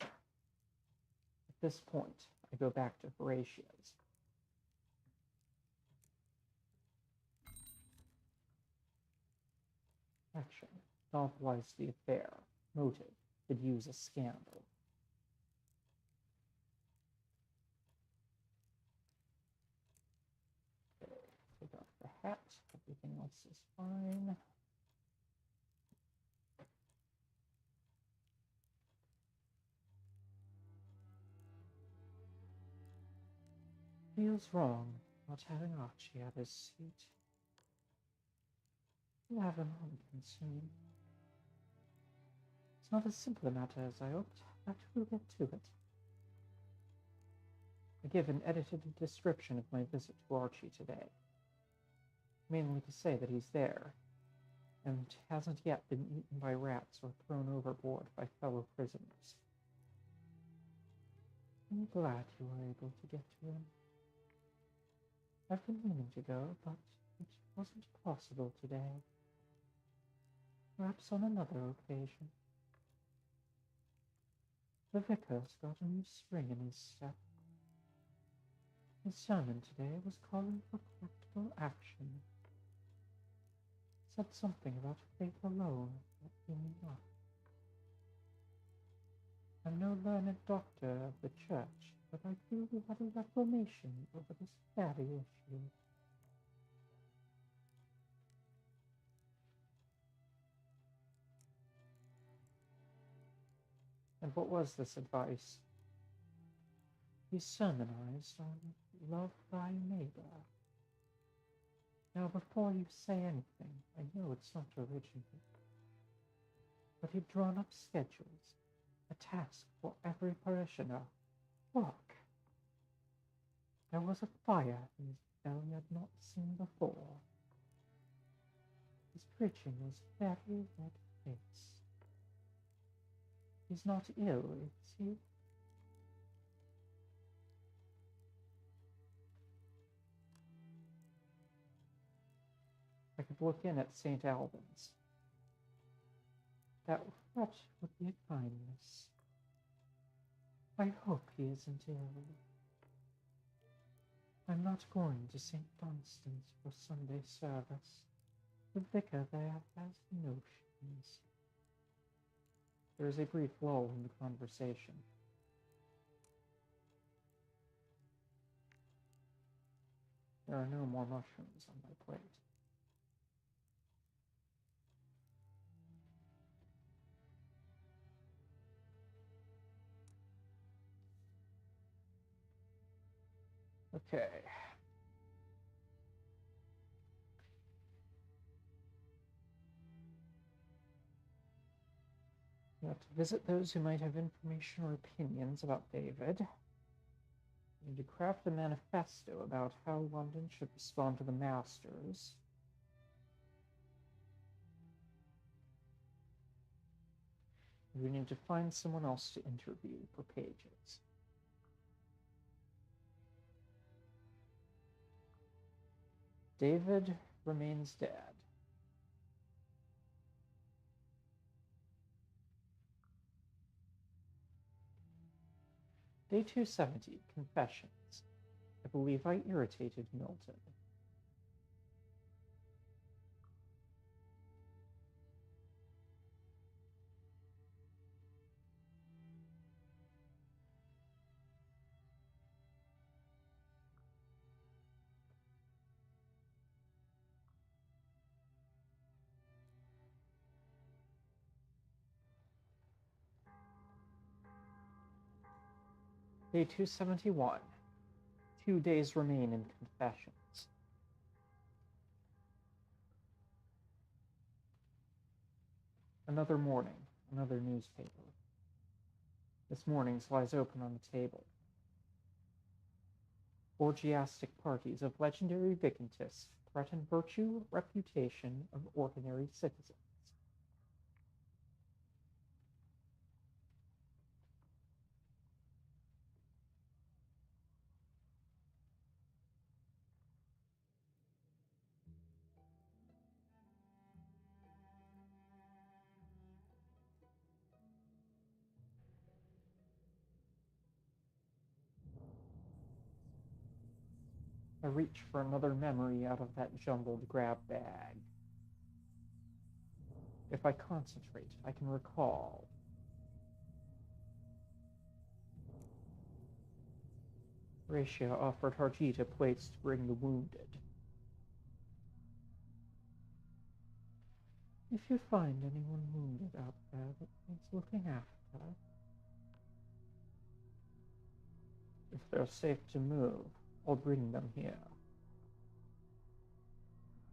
At this point, I go back to Horatius. Action. Novelize the affair. Motive. Could use a scandal. Okay, take off the hat. Everything else is fine. Feels wrong not having Archie at his seat. We'll have him on soon. It's not as simple a matter as I hoped, but we'll get to it. I give an edited description of my visit to Archie today, mainly to say that he's there, and hasn't yet been eaten by rats or thrown overboard by fellow prisoners. I'm glad you were able to get to him. I've been meaning to go, but it wasn't possible today. Perhaps on another occasion. The vicar's got a new spring in his step. His sermon today was calling for practical action. Said something about faith alone not being enough. I'm no learned doctor of the church, but I feel we had a reformation over this very issue. And what was this advice? He sermonized on love thy neighbor. Now, before you say anything, I know it's not original. but he'd drawn up schedules, a task for every parishioner. Look, there was a fire his belly had not seen before. His preaching was very red-faced. He's not ill, is he? I could look in at St. Albans. That would be a kindness. I hope he isn't ill. I'm not going to St. Dunstan's for Sunday service. The vicar there has notions. There is a brief lull in the conversation. There are no more mushrooms on my plate. Okay. You have to visit those who might have information or opinions about David. You need to craft a manifesto about how London should respond to the Masters. We need to find someone else to interview for pages. David remains dead. Day 270, Confessions. I believe I irritated Milton. Day 271. 2 days remain in Confessions. Another morning, another newspaper. This morning's lies open on the table. Orgiastic parties of legendary Vicantists threaten virtue, reputation of ordinary citizens. I reach for another memory out of that jumbled grab bag. If I concentrate, I can recall. Horatia offered Harjita plates to bring the wounded. If you find anyone wounded out there that needs looking after, if they're safe to move, I'll bring them here.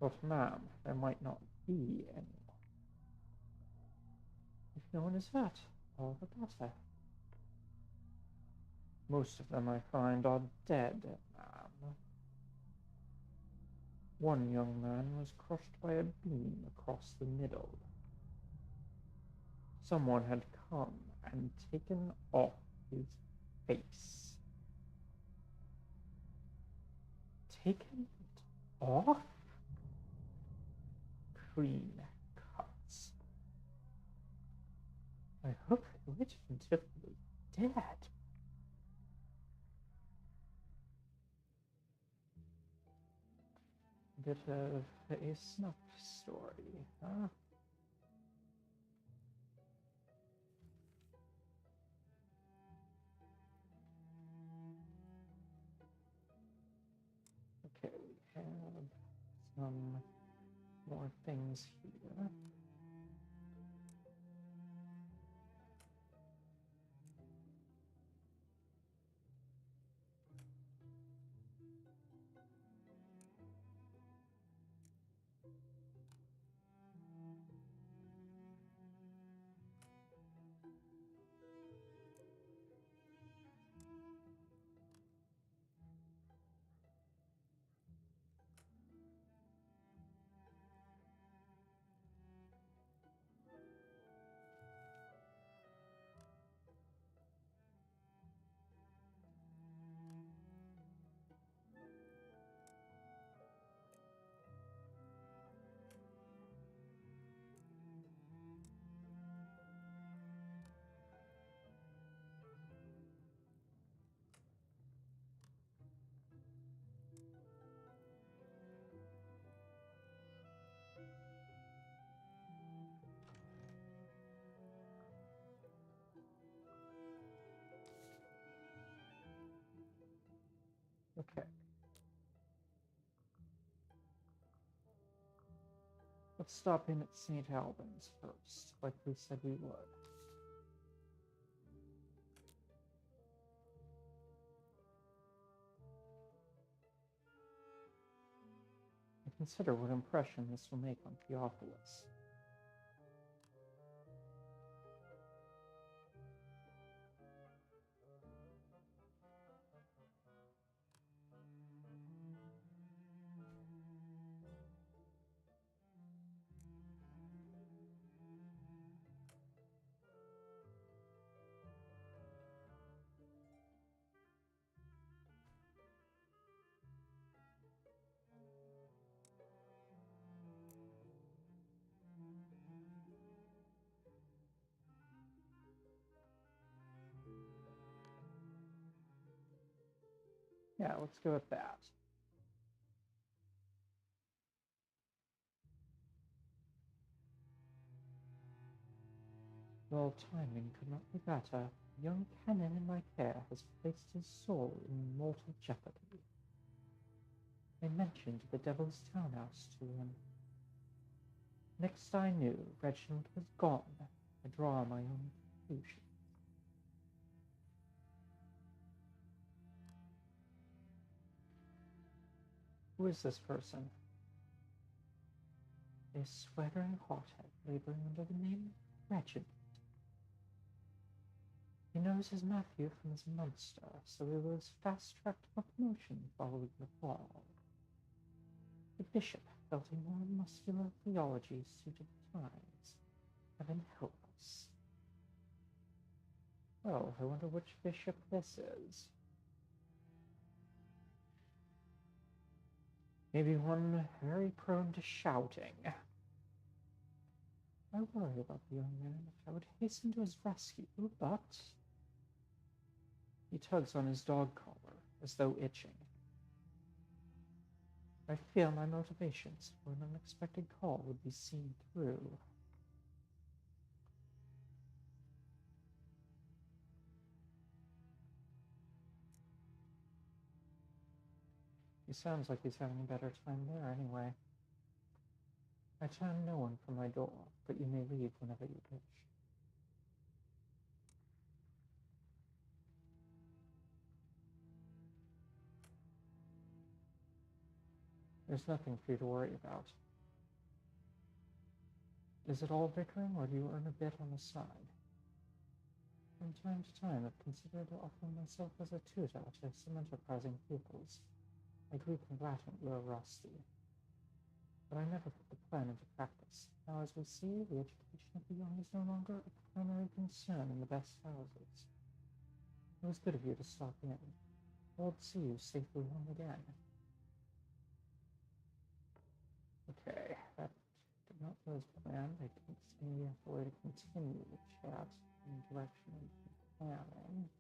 But, ma'am, there might not be any. If no one is hurt, all the better. Most of them, I find, are dead, ma'am. One young man was crushed by a beam across the middle. Someone had come and taken off his face. Taken it off? Clean cuts. I hope I waited until he was dead. Bit of a snuff story, huh? Okay, we have some more things here. Okay. Let's stop in at St. Albans first, like we said we would. And consider what impression this will make on Theophilus. Yeah, let's go with that. Well, timing could not be better. The young canon in my care has placed his soul in mortal jeopardy. I mentioned the Devil's Townhouse to him. Next I knew, Reginald was gone. I draw my own conclusion. Who is this person? A swearing hothead laboring under the name Reginald. He knows his Matthew from his Munster, so he was fast-tracked for promotion following the fall. The bishop felt a more muscular theology suited the times. Heaven help us. Well, I wonder which bishop this is. Maybe one very prone to shouting. I worry about the young man. I would hasten to his rescue, but... He tugs on his dog collar, as though itching. I fear my motivations for an unexpected call would be seen through. He sounds like he's having a better time there anyway. I turn no one from my door, but you may leave whenever you wish. There's nothing for you to worry about. Is it all bickering, or do you earn a bit on the side? From time to time, I've considered offering myself as a tutor to some enterprising pupils. My Greek and Latin were rusty, but I never put the plan into practice. Now, as we see, the education of the young is no longer a primary concern in the best houses. It was good of you to stop in. I'll see you safely home again. Okay, that did not go as planned. I didn't see the way to continue the chat in the direction of planning.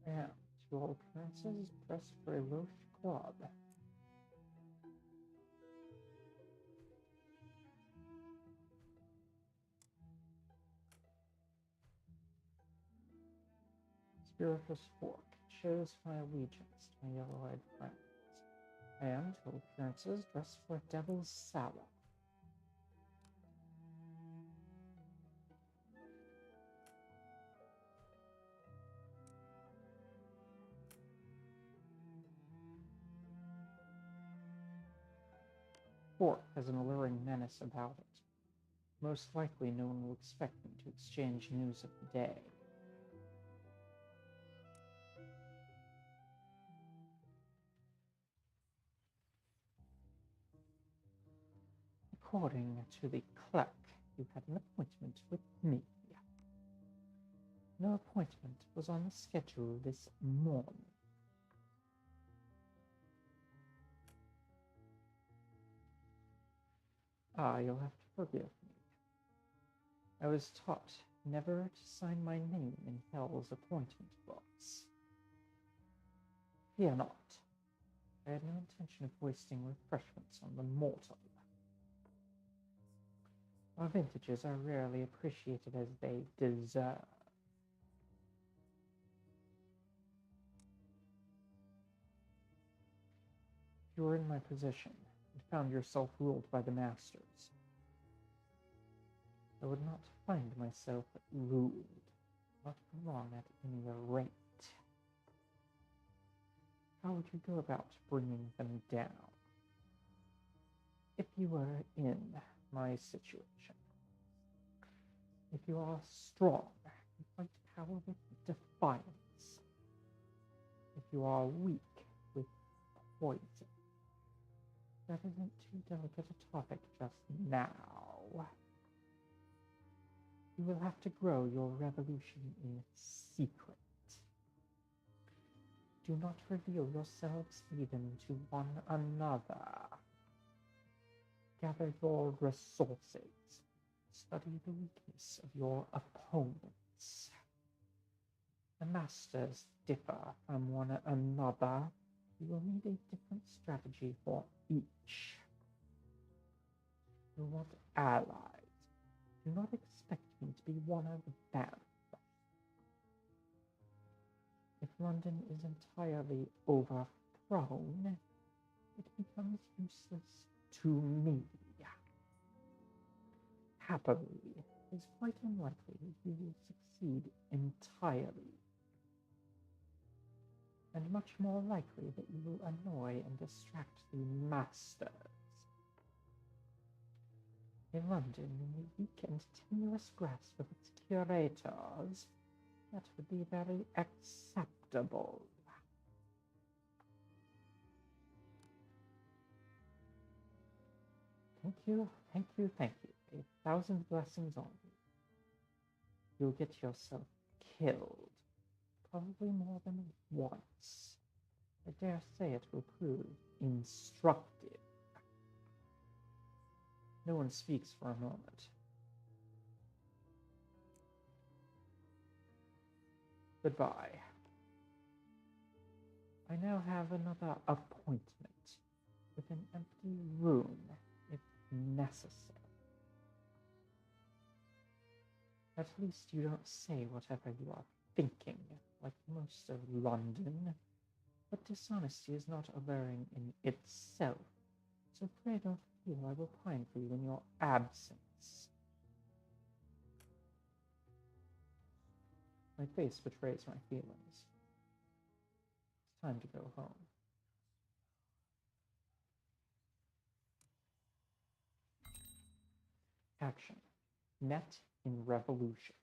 And to all appearances, press for a Roche club. Spiritus Fork shows my allegiance to my yellow-eyed friends. And to all appearances, dress for a devil's salad. Fork has an alluring menace about it. Most likely no one will expect me to exchange news of the day. According to the clerk, you had an appointment with me. No appointment was on the schedule this morning. You'll have to forgive me. I was taught never to sign my name in Hell's appointment books. Fear not. I had no intention of wasting refreshments on the mortal. Our vintages are rarely appreciated as they deserve. If you were in my position and found yourself ruled by the masters, I would not find myself ruled, not for long at any rate. How would you go about bringing them down? If you were in my situation, if you are strong, you fight power with defiance. If you are weak, with poison. That isn't too delicate a topic just now. You will have to grow your revolution in secret. Do not reveal yourselves even to one another. Gather your resources. Study the weakness of your opponents. The masters differ from one another. You will need a different strategy for each. You want allies. Do not expect me to be one of them. If London is entirely overthrown, it becomes useless to me. Happily, it is quite unlikely you will succeed entirely, and much more likely that you will annoy and distract the masters. In London, in the weak and tenuous grasp of its curators, that would be very acceptable. Thank you, thank you, thank you. 1,000 blessings on you. You'll get yourself killed, probably more than once. I dare say it will prove instructive. No one speaks for a moment. Goodbye. I now have another appointment with an empty room, if necessary. At least you don't say whatever you are thinking, like most of London. But dishonesty is not alluring in itself, so pray don't feel I will pine for you in your absence. My face betrays my feelings. It's time to go home. Action. Met in revolution.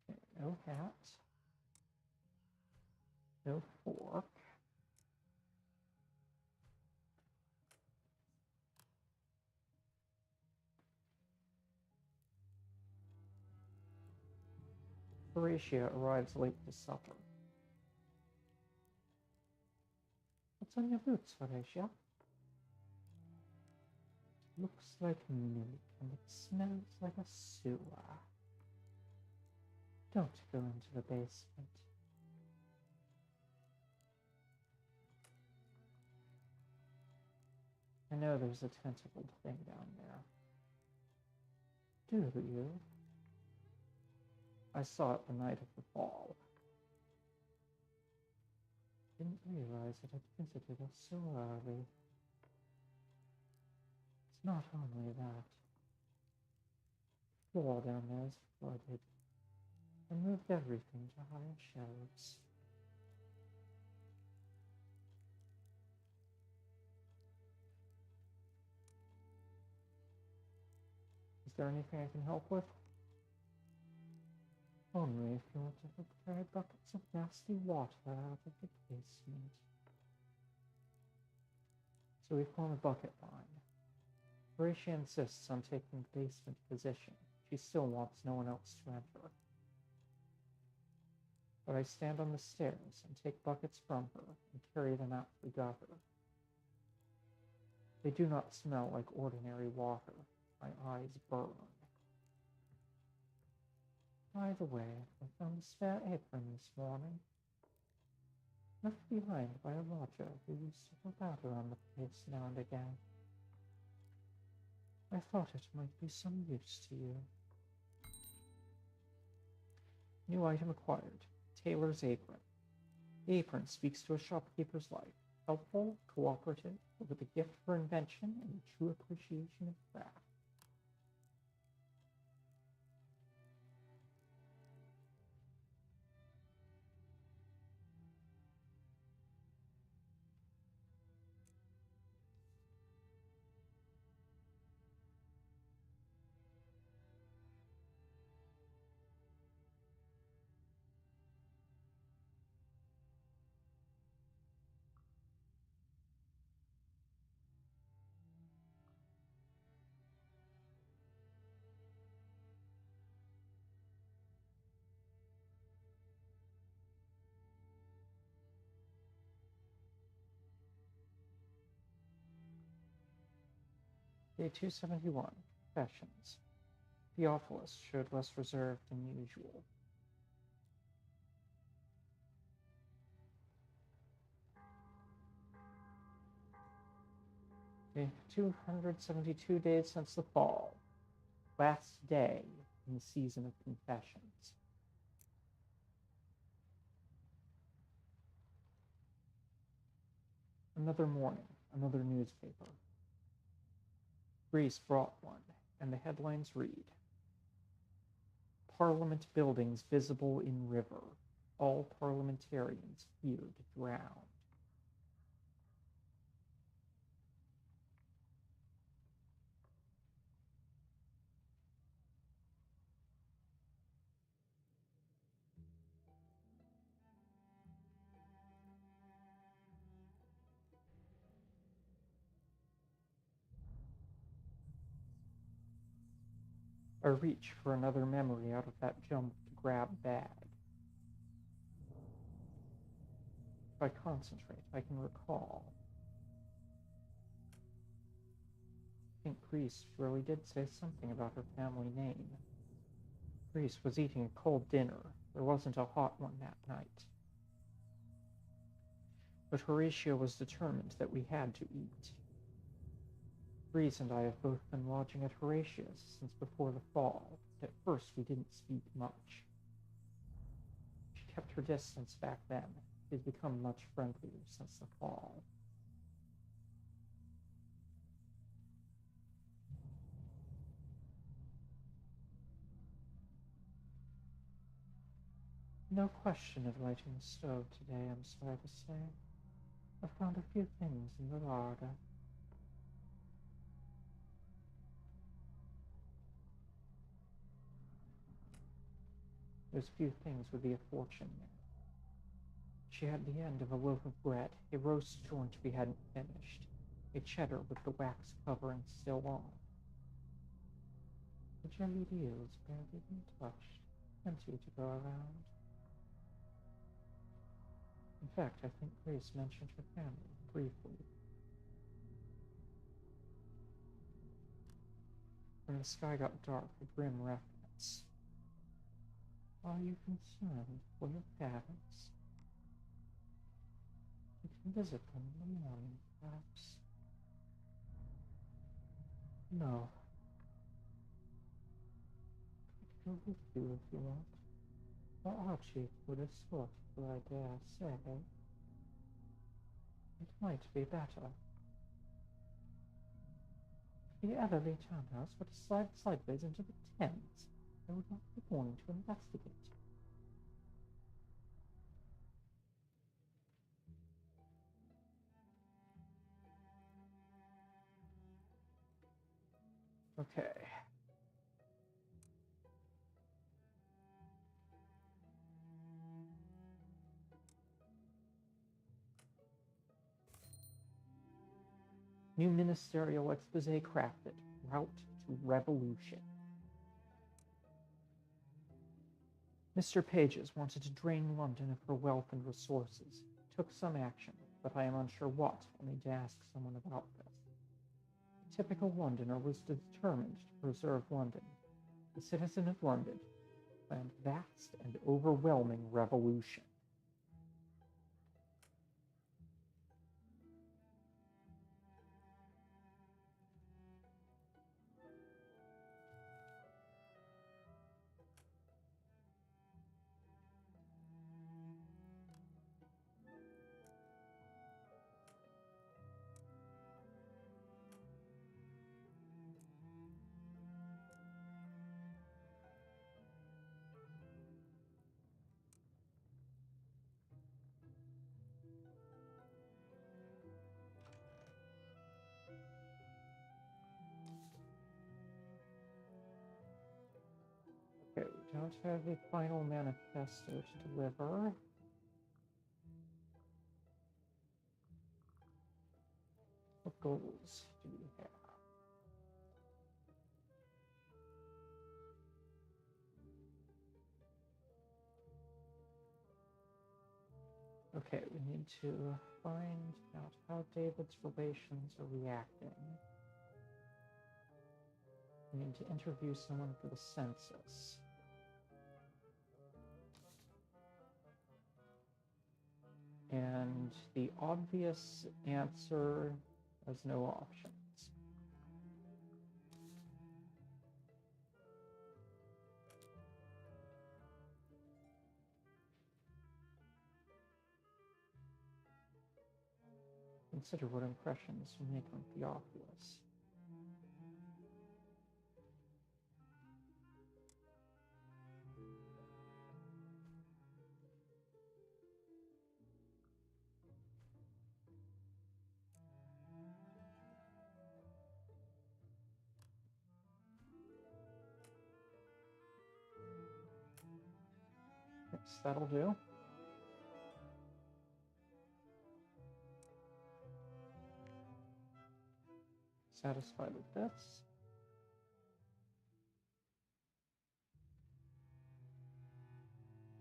Okay, no hat. No fork. Horatia arrives late to supper. What's on your boots, Horatia? Looks like milk, and it smells like a sewer. Don't go into the basement. I know there's a tentacled thing down there. Do you? I saw it the night of the fall. Didn't realize it had visited us so early. It's not only that. The floor down there is flooded. I moved everything to higher shelves. Is there anything I can help with? Only if you want to help carry buckets of nasty water out of the basement. So we form a bucket line. Horatia insists on taking the basement position. She still wants no one else to enter. but I stand on the stairs and take buckets from her and carry them out to the gutter. They do not smell like ordinary water. My eyes burn. By the way, I found a spare apron this morning, left behind by a lodger who used to help out around the place now and again. I thought it might be some use to you. New item acquired. Tailor's apron. The apron speaks to a shopkeeper's life. Helpful, cooperative, with a gift for invention and a true appreciation of craft. Day 271. Confessions. Theophilus showed less reserve than usual. Day 272 days since the fall. Last day in the season of confessions. Another morning, another newspaper. Greece brought one, and the headlines read, Parliament buildings visible in river. All parliamentarians feared drowned. I reach for another memory out of that jump to grab bag. If I concentrate, I can recall. I think Greece really did say something about her family name. Greece was eating a cold dinner. There wasn't a hot one that night. But Horatio was determined that we had to eat. Greece and I have both been lodging at Horatia's since before the fall. At first we didn't speak much. She kept her distance back then. She has become much friendlier since the fall. No question of lighting the stove today, I'm sorry to say. I found a few things in the larder. Those few things would be a fortune there. She had the end of a loaf of bread, a roast joint we hadn't finished, a cheddar with the wax covering still on. The jellied eels barely been touched, plenty to go around. In fact, I think Grace mentioned her family briefly. When the sky got dark, a grim reference. Are you concerned for your parents? You can visit them in the morning, perhaps. No. I could go with you if you want. Or Archie would escort you, I dare say. It might be better. The elderly townhouse would slide sideways into the Thames. I would not be going to investigate. Okay. New ministerial expose crafted. Route to revolution. Mr. Pages wanted to drain London of her wealth and resources. He took some action, but I am unsure what. I'll need to ask someone about this. The typical Londoner was determined to preserve London. The citizen of London planned vast and overwhelming revolution. Okay, we don't have a final manifesto to deliver. What goals do we have? Okay, we need to find out how David's relations are reacting. We need to interview someone for the census. And the obvious answer has no options. Consider what impressions you make on Theophilus. Yes, that'll do. Satisfied with this.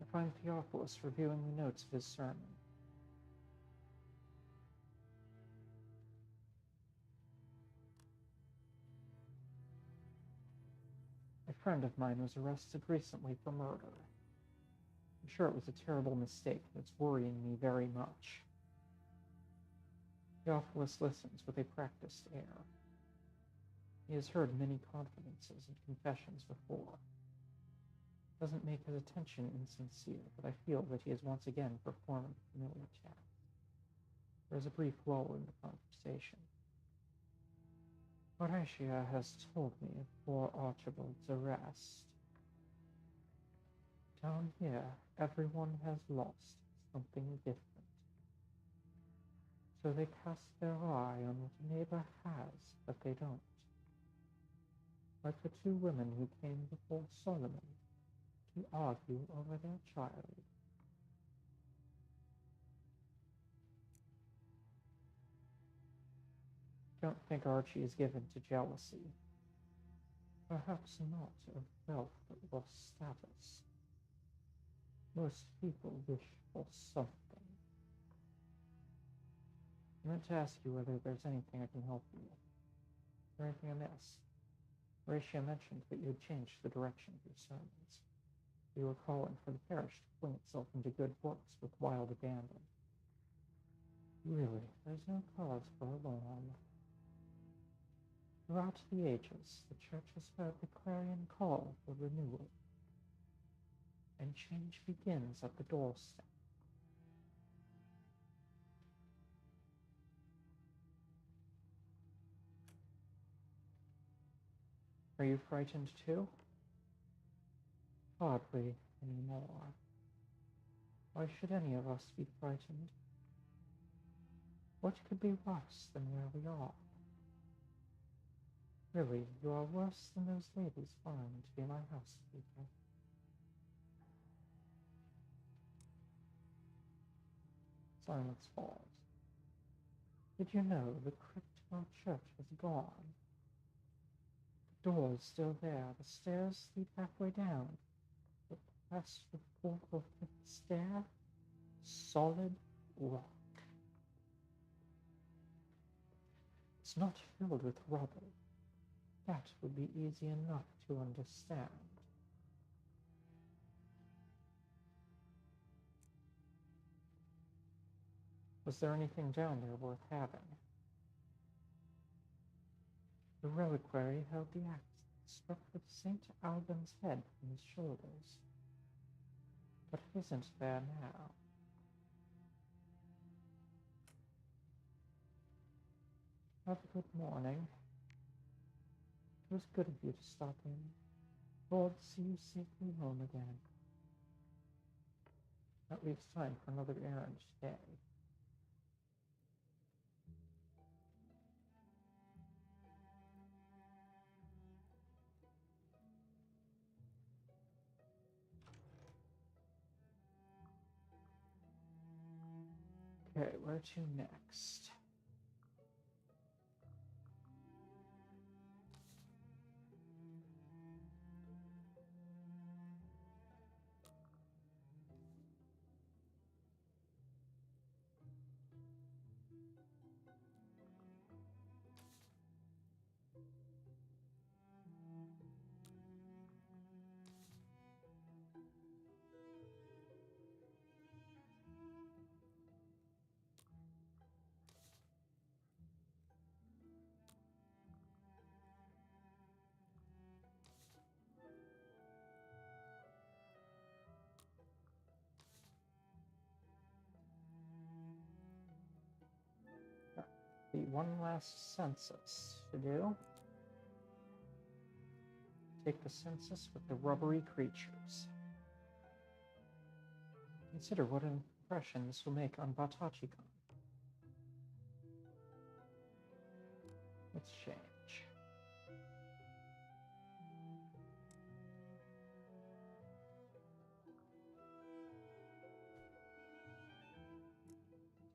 I find Theophilus reviewing the notes of his sermon. A friend of mine was arrested recently for murder. I'm sure it was a terrible mistake, and it's worrying me very much. Theophilus listens with a practiced air. He has heard many confidences and confessions before. Doesn't make his attention insincere, but I feel that he is once again performing a familiar task. There is a brief lull in the conversation. Horatia has told me of poor Archibald's arrest. Down here, everyone has lost something different. So they cast their eye on what a neighbor has, but they don't. Like the two women who came before Solomon to argue over their child. Don't think Archie is given to jealousy. Perhaps not of wealth or status. Most people wish for something. I meant to ask you whether there's anything I can help you with. Is there anything amiss? Horatia mentioned that you had changed the direction of your sermons. You were calling for the parish to fling itself into good works with wild abandon. Really, there's no cause for alarm. Throughout the ages, the Church has heard the clarion call for renewal, and change begins at the doorstep. Are you frightened too? Hardly anymore. Why should any of us be frightened? What could be worse than where we are? Really, you are worse than those ladies vying to be my housekeeper. Silence falls. Did you know the crypt of our church was gone? The door is still there. The stairs lead halfway down, but Past the fourth or fifth stair, solid rock. It's not filled with rubble. That would be easy enough to understand. Was there anything down there worth having? The reliquary held the axe struck with St. Alban's head from his shoulders. But it isn't there now. Have a good morning. It was good of you to stop in. Lord, see you safely home again. That leaves time for another errand today. Okay, where to next? The one last census to do. Take the census with the rubbery creatures. Consider what an impression this will make on Batachi-kun. Let's change.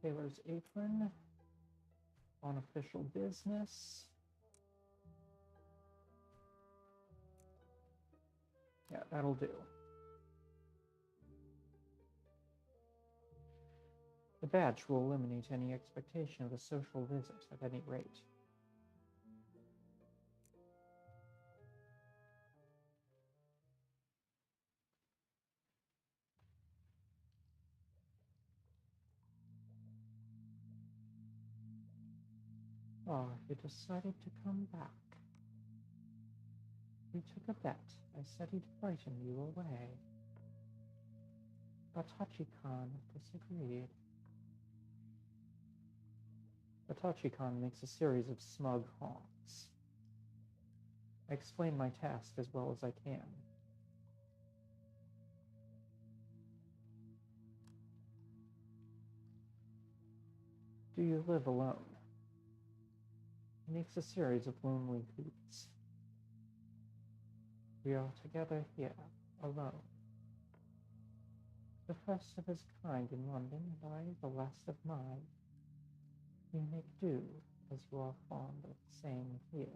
Taylor's apron. On official business. Yeah, that'll do. The badge will eliminate any expectation of a social visit at any rate. Oh, you decided to come back. We took a bet. I said he'd frighten you away. But Hachi-kan disagreed. Batachi-kan makes a series of smug honks. I explain my task as well as I can. Do you live alone? He makes a series of lonely hoots. We are together here, alone. The first of his kind in London, and I the last of mine. We make do, as you are fond of saying here.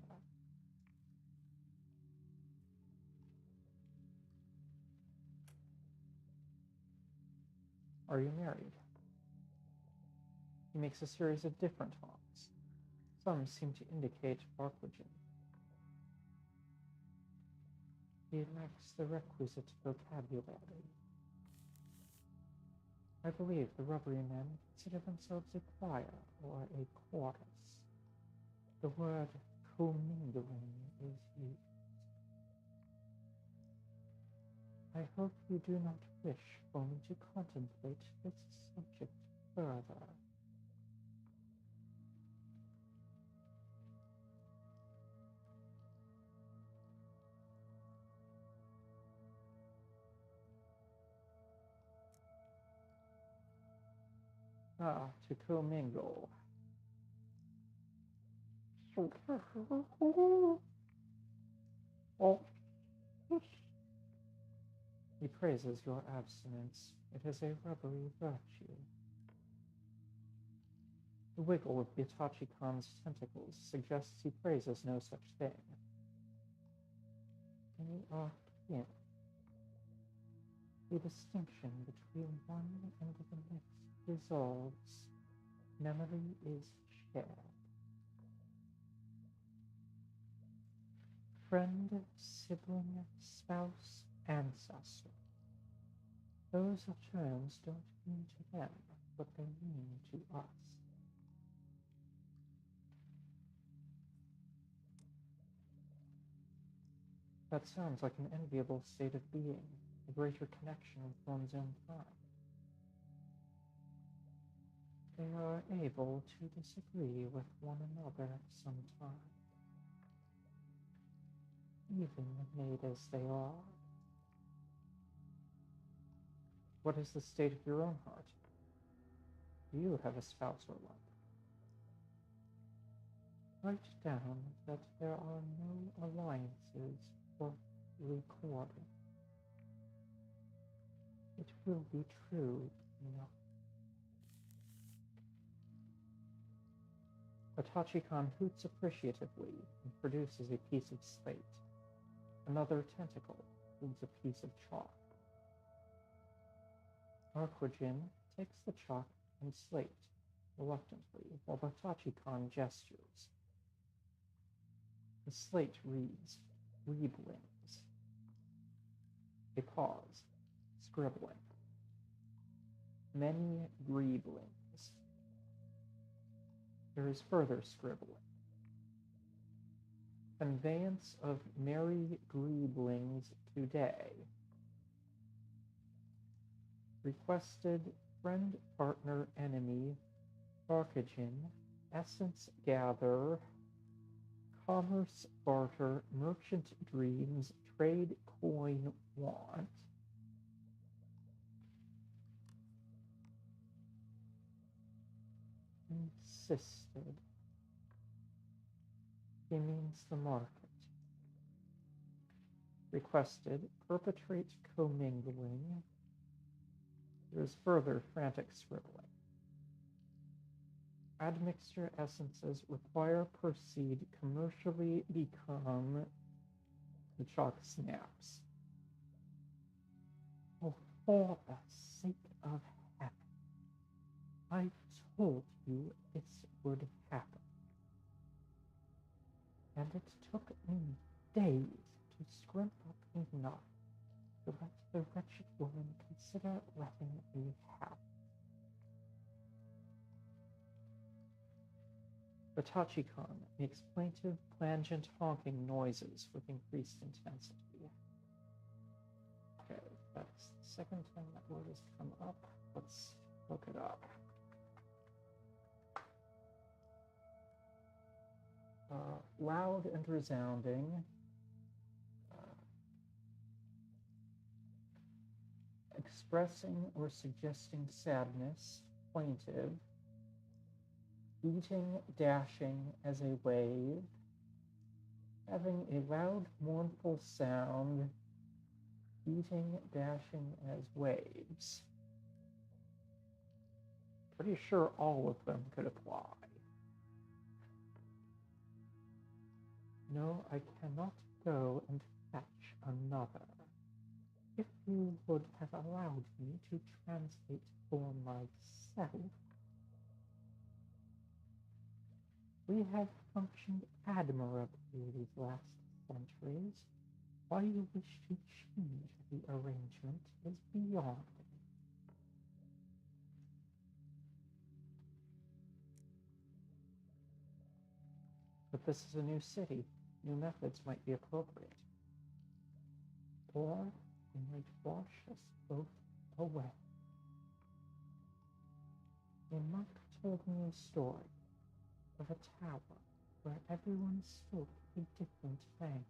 Are you married? He makes a series of different honks. Some seem to indicate Barclogen. He lacks the requisite vocabulary. I believe the rubbery men consider themselves a choir or a chorus. The word commingling is used. I hope you do not wish for me to contemplate this subject further. Ah, to commingle. He praises your abstinence. It is a rubbery virtue. The wiggle of Batachi-kan's tentacles suggests he praises no such thing. You are kin. The distinction between one and the next dissolves. Memory is shared. Friend, sibling, spouse, ancestor. Those terms don't mean to them what they mean to us. That sounds like an enviable state of being, a greater connection with one's own kind. They are able to disagree with one another sometimes, even made as they are. What is the state of your own heart? Do you have a spouse or lover? Write down that there are no alliances worth recording. It will be true enough. Tachikon hoots appreciatively and produces a piece of slate. Another tentacle holds a piece of chalk. Arquajin takes the chalk and slate reluctantly while Tachikon gestures. The slate reads, Greeblings. A pause, scribbling. Many greeblings. There is further scribbling. Conveyance of merry greeblings today. Requested friend, partner, enemy, Arquajin, essence gather, commerce barter, merchant dreams, trade coin want. Insisted. He means the market. Requested, perpetrate commingling. There is further frantic scribbling. Admixture essences require proceed commercially become. The chalk snaps. Oh, for the sake of heaven, I told you this would happen. And it took me days to scrimp up enough to let the wretched woman consider letting me have. The Tachikon makes plaintive, plangent honking noises with increased intensity. Okay, that's the second time that word has come up. Let's look it up. Loud and resounding. Expressing or suggesting sadness, plaintive. Beating, dashing as a wave. Having a loud, mournful sound. Beating, dashing as waves. Pretty sure all of them could apply. No, I cannot go and fetch another. If you would have allowed me to translate for myself, we have functioned admirably these last centuries. Why you wish to change the arrangement is beyond me. But this is a new city. New methods might be appropriate. Or you might wash us both away. A monk told me a story of a tower where everyone spoke a different language.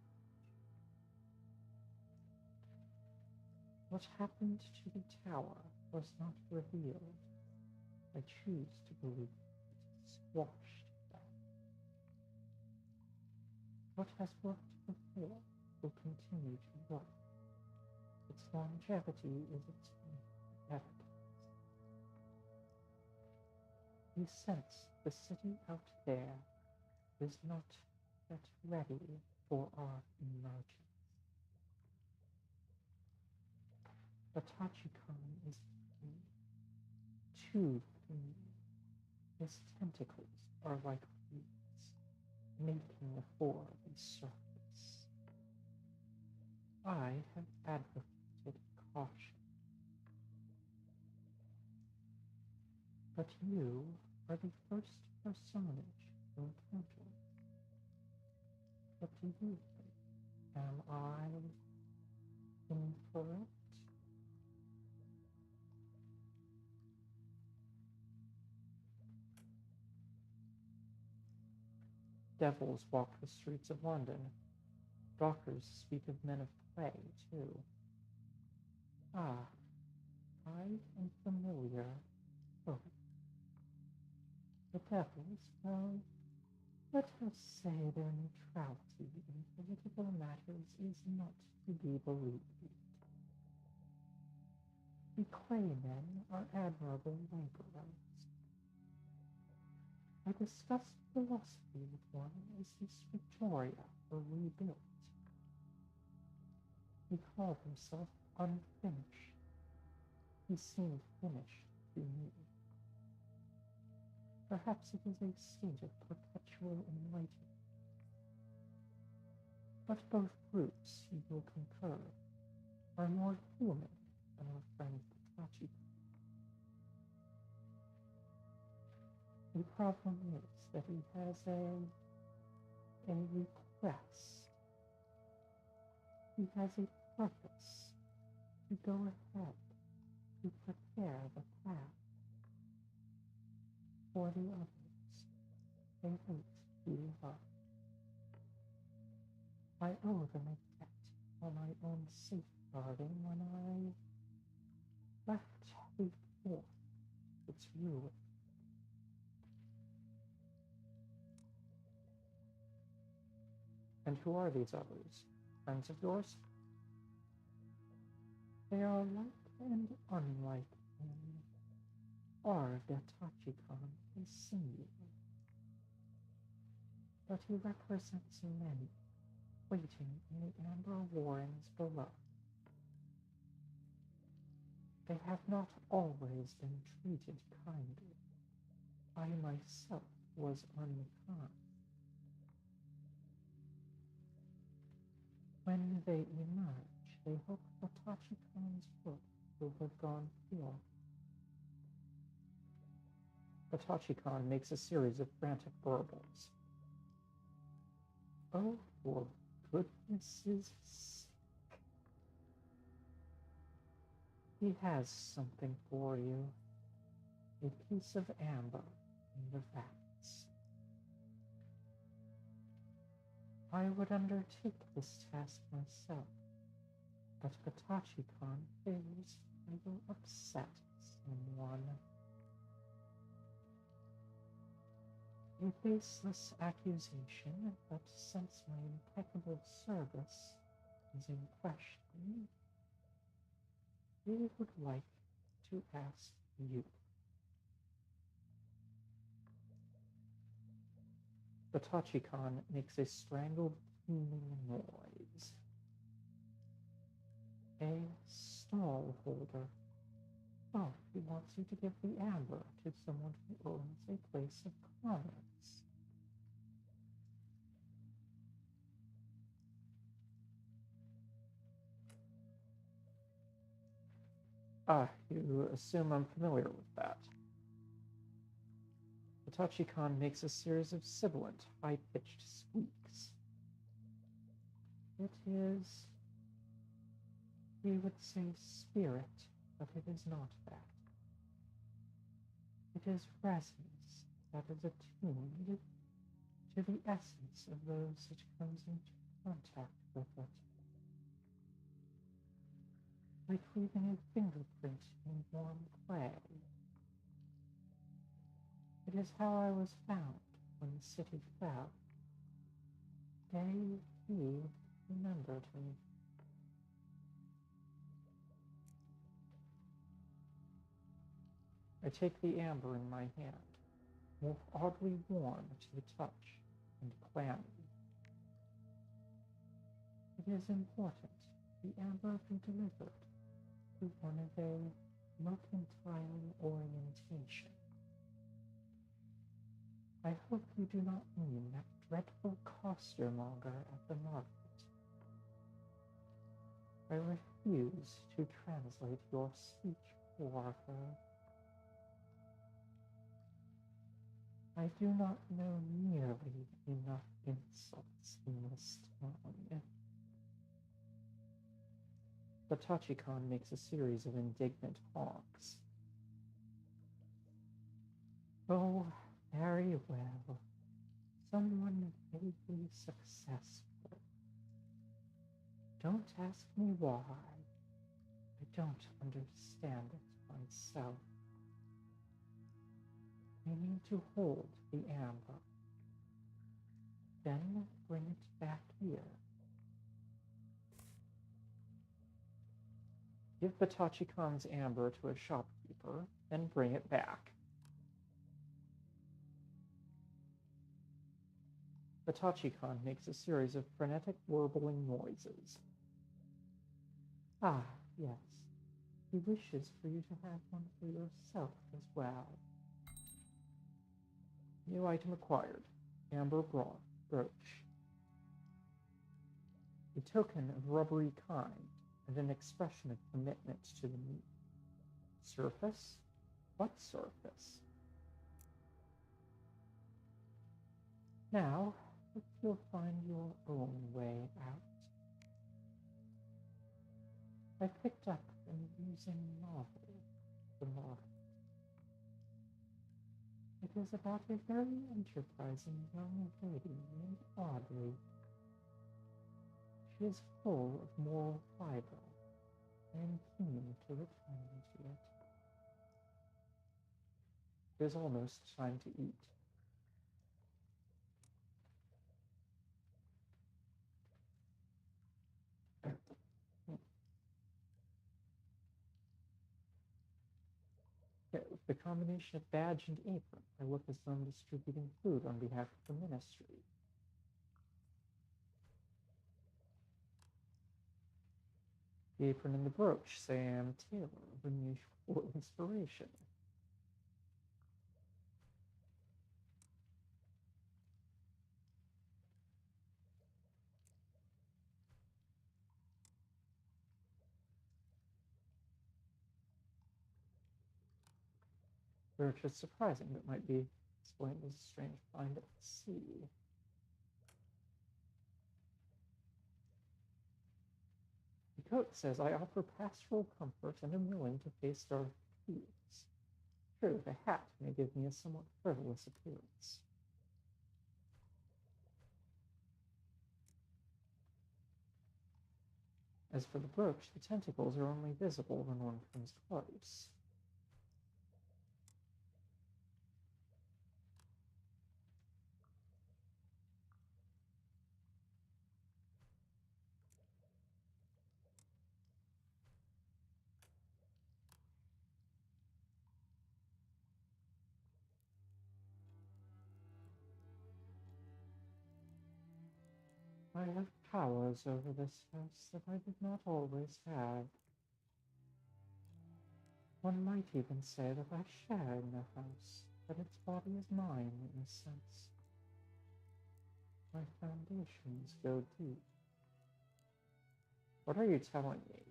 What happened to the tower was not revealed. I choose to believe it squashed them. What has worked before will continue to work. Its longevity is its evidence. We sense the city out there is not yet ready for our emergence. The Tachikon is free, too free. His tentacles are like reeds, making for the surface. I have advocated caution. But you are the first personage to encounter. What do you think? Am I incorrect? Devils walk the streets of London. Doctors speak of men of clay, too. Ah, I am familiar. Oh, the devils, well, let us say their neutrality in political matters is not to be believed. The clay men are admirable laborers. I discussed philosophy with one as his Victoria were rebuilt. He called himself unfinished. He seemed finished to me. Perhaps it is a state of perpetual enlightenment. But both groups, you will concur, are more human than our friend Tachi. The problem is that he has a request. He has a purpose to go ahead, to prepare the path for the others. They wait to love. I owe them a debt for my own safeguarding when I left before its ruin. And who are these others? Friends of yours? They are like and unlike him. Our Tachikon is singular, but he represents many waiting in the amber warrens below. They have not always been treated kindly. I myself was unkind. When they emerge, they hope the Tachikon's work will have gone forth. The Tachikon makes a series of frantic burbles. Oh, for goodness' sake. He has something for you. A piece of amber in the vats. I would undertake this task myself, but if the Tachikon fails, I will upset someone. A baseless accusation, but since my impeccable service is in question, we would like to ask you. The Tachikon makes a strangled booming noise. A stall holder. Oh, he wants you to give the amber to someone who owns a place of commerce. Ah, you assume I'm familiar with that. The Tachikon makes a series of sibilant, high-pitched squeaks. It is, we would say, spirit, but it is not that. It is resonance that is attuned to the essence of those it comes into contact with it. Like leaving a fingerprint in warm clay. It is how I was found when the city fell. He remembered me. I take the amber in my hand, more oddly warm to the touch and clammy. It is important the amber be delivered. to one of a mercantile orientation. I hope you do not mean that dreadful costermonger at the market. I refuse to translate your speech for her. I do not know nearly enough insults in this town. The Tachikon makes a series of indignant honks. Oh, very well. Someone vaguely successful. Don't ask me why. I don't understand it myself. I need to hold the amber. Then bring it back here. Give the Tachikon's amber to a shopkeeper, then bring it back. The Tachikon makes a series of frenetic warbling noises. Ah, yes. He wishes for you to have one for yourself as well. New item acquired. Amber brooch. A token of rubbery kind and an expression of commitment to the meat. Surface? What surface? Now, hope you'll find your own way out. I picked up an amusing novel, The Mori. It is about a very enterprising young lady named Audrey. She is full of moral fiber. I am keen to return to it. It is almost time to eat. With the combination of badge and apron, I look as though I'm distributing food on behalf of the ministry. The apron and the brooch say I am a tailor of unusual inspiration. Which is surprising, but might be explained as a strange find at sea. The coat says I offer pastoral comfort and am willing to face dark thieves. True, the hat may give me a somewhat frivolous appearance. As for the brooch, the tentacles are only visible when one comes close. I have powers over this house that I did not always have. One might even say that I share in the house, that its body is mine in a sense. My foundations go deep. What are you telling me?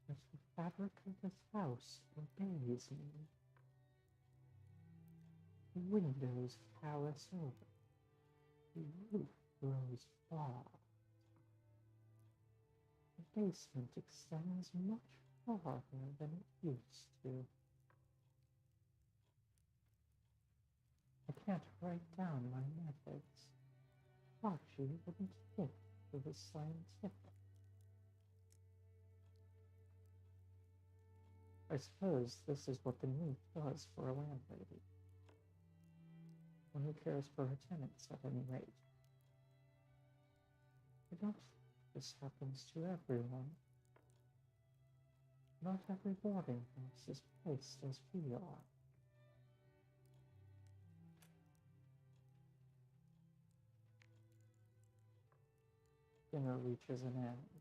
That the fabric of this house obeys me. The windows palace over. The roof grows far. The basement extends much farther than it used to. I can't write down my methods. Archie wouldn't think it was scientific. I suppose this is what the Neath does for a landlady. One who cares for her tenants at any rate. I don't think this happens to everyone. Not every boarding house is placed as we are. Dinner reaches an end.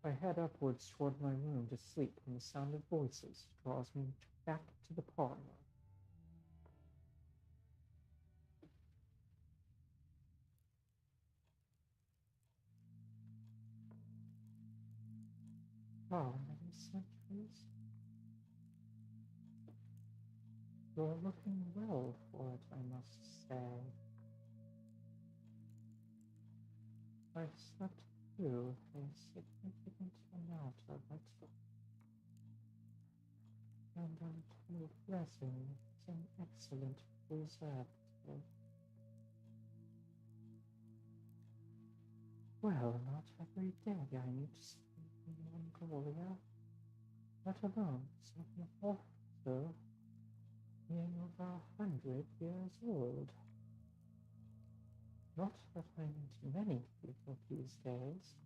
I head upwards toward my room to sleep when the sound of voices draws me back to the parlor. How many centuries? You're looking well for it, I must say. I've slept through a significant amount of it, and I'm told resin is an excellent preservative. Well, not every day I need to sleep in Mongolia, let alone something also being over 100 years old. Not that I meet many people these days,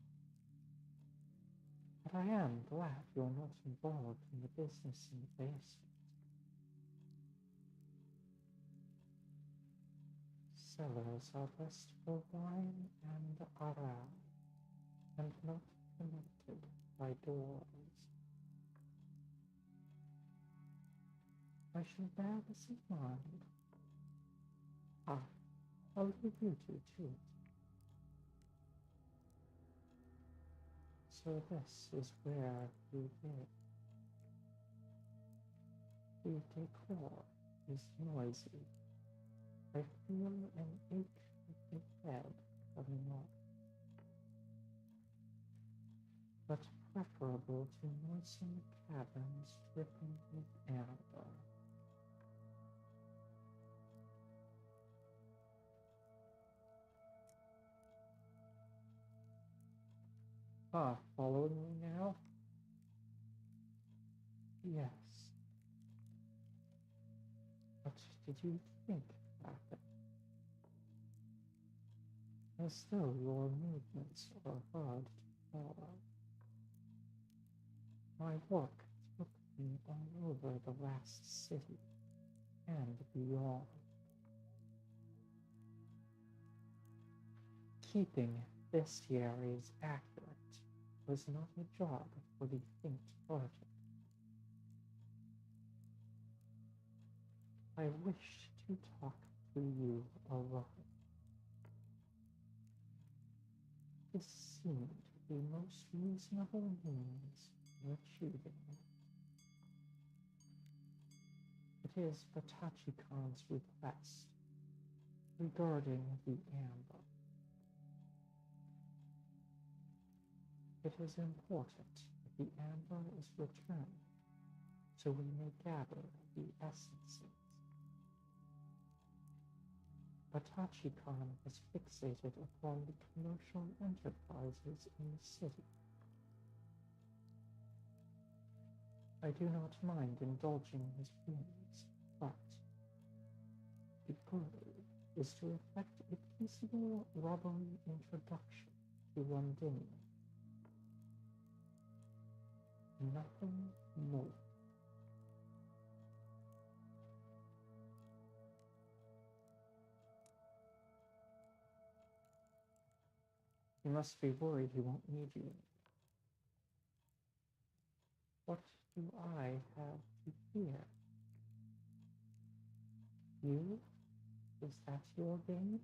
but I am glad you're not involved in the business in the basement. Cellars are best for wine and arak, and not connected by doors. I shall bear this in mind. I'll leave you two to it. So this is where you live. The decor is noisy. I feel an ache of the bed coming on, but preferable to moisten caverns dripping with amber. Following me now? Yes. What did you think about it? As though your movements are hard to follow. My work took me all over the last city and beyond. Keeping bestiaries accurate was not a job for the faint-hearted. I wished to talk to you alone. This seemed the most reasonable means of achieving it. It is Batachi-Khan's request regarding the amber. It is important that the amber is returned so we may gather the essences. Batachi-Khan is fixated upon the commercial enterprises in the city. I do not mind indulging his whims, but the goal is to effect a peaceable robbery introduction to Londinium. Nothing more. You must be worried he won't need you. What do I have to fear? You? Is that your game?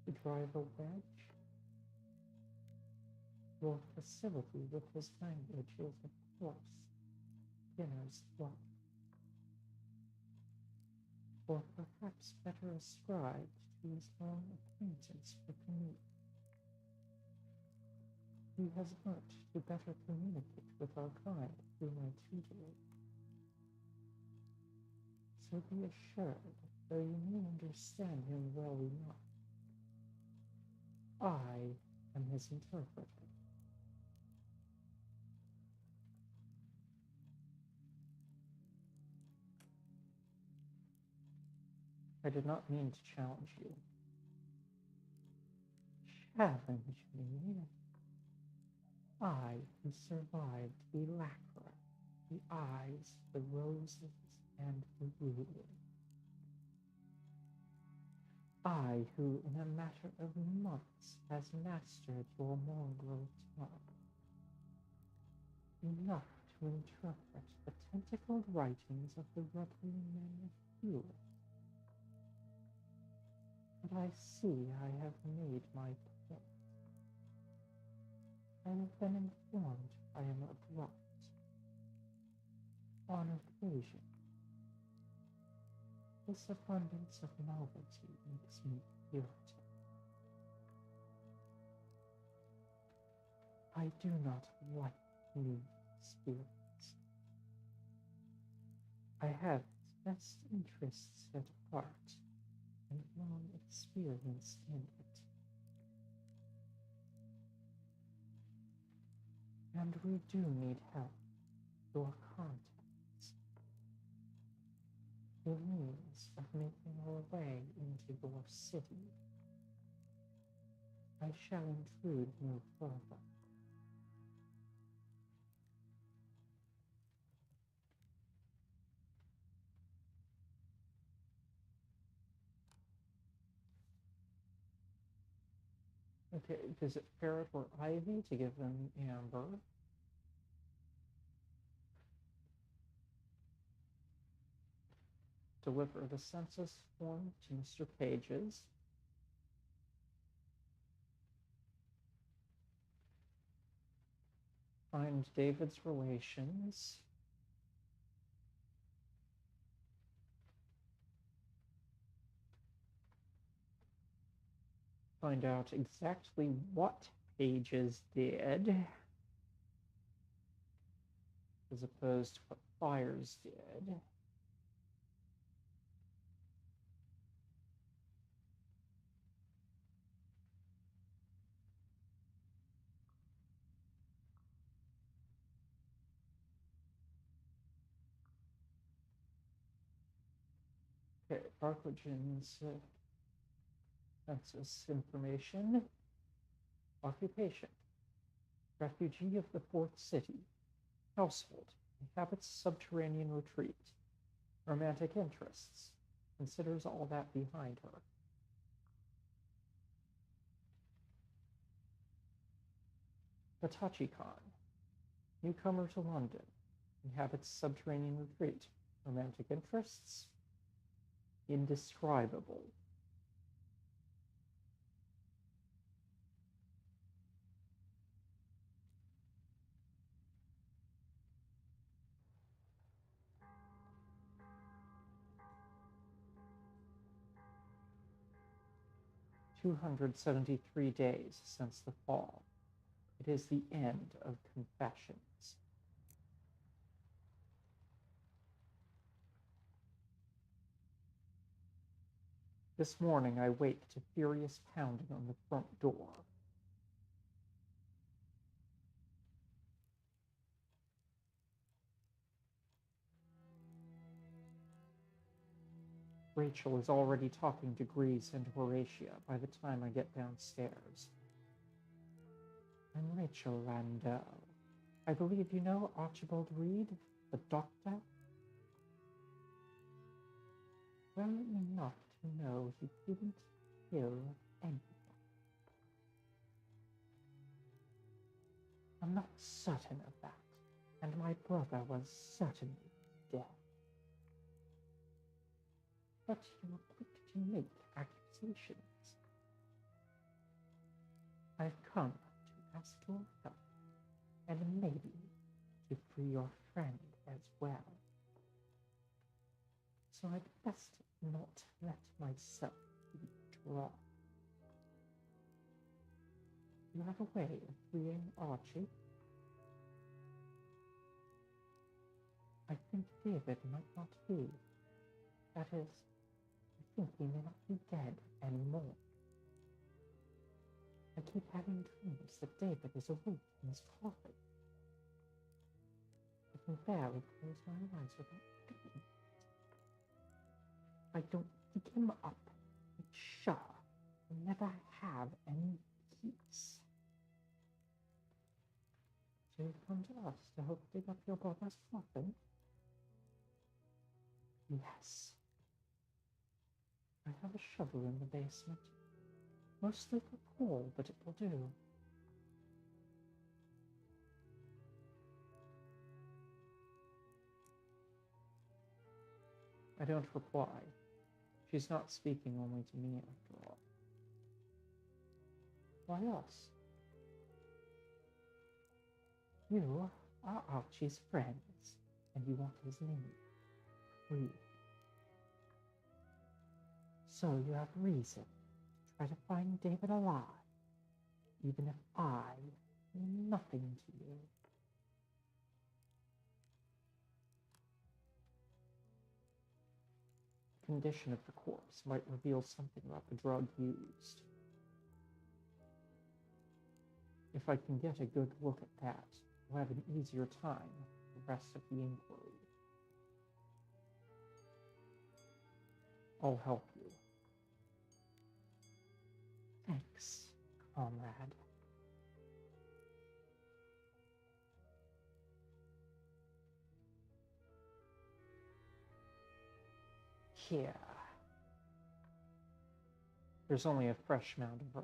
To drive a wedge? Your facility with his language is, of course, beginner's luck. Or perhaps better ascribed to his long acquaintance with me. He has learnt to better communicate with our kind through my tutelage. So be assured, though you may understand him well enough, I am his interpreter. I did not mean to challenge you. Challenge me? I who survived the lacquer, the eyes, the roses, and the ruin. I, who in a matter of months has mastered your mongrel tongue, enough to interpret the tentacled writings of the rubbly men of Hewlett. But I see I have made my point. I have been informed I am abrupt. On occasion, this abundance of novelty makes me irritable. I do not like new spirits. I have its best interests at heart and long experience in it. And we do need help, your contacts, the means of making our way into your city. I shall intrude no further. Okay, visit Ferret or Ivy to give them amber. Deliver the census form to Mr. Pages. Find David's relations. Find out exactly what Pages did, as opposed to what Fires did. Okay, Barclagen's census information. Occupation. Refugee of the Fourth City. Household. Inhabits subterranean retreat. Romantic interests. Considers all that behind her. Hitachi-Khan. Newcomer to London. Inhabits subterranean retreat. Romantic interests. Indescribable. "273 days since the fall. It is the end of confessions." This morning I wake to furious pounding on the front door. Rachel is already talking to Grease and Horatia by the time I get downstairs. "I'm Rachel Landau. I believe you know Archibald Reed, the doctor?" "Well enough to know he didn't kill anyone." "I'm not certain of that, and my brother was certainly dead." "But you were quick to make accusations." "I've come to ask your help, and maybe to free your friend as well. So I'd best not let myself be drawn. You have a way of freeing Archie?" "I think David might not be. That is, I think he may not be dead anymore. I keep having dreams that David is awake in his coffin. I can barely close my eyes without thinking it. If I don't dig him up, I'm sure I'll never have any peace." "So you've come to us to help dig up your brother's coffin?" "Yes. I have have a shovel in the basement. Mostly for coal, but it will do. I don't reply. She's not speaking only to me, after all. Why else? You are Archie's friends, and you want his name. Free. So you have reason to try to find David alive, even if I mean nothing to you. The condition of the corpse might reveal something about the drug used. If I can get a good look at that, I'll have an easier time with the rest of the inquiry. I'll help you. Thanks, comrade. Here. There's only a fresh mound of earth.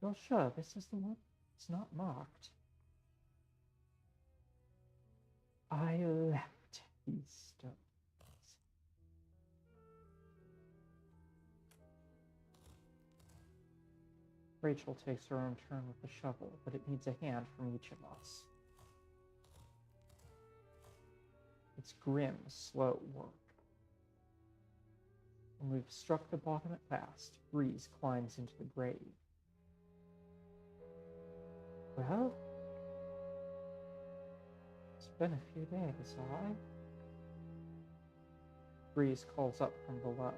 You're sure this is the one? It's not marked. I left these stones. Rachel takes her own turn with the shovel, but it needs a hand from each of us. It's grim, slow work. When we've struck the bottom at last, Breeze climbs into the grave. Well, it's been a few days, alright? Breeze calls up from below.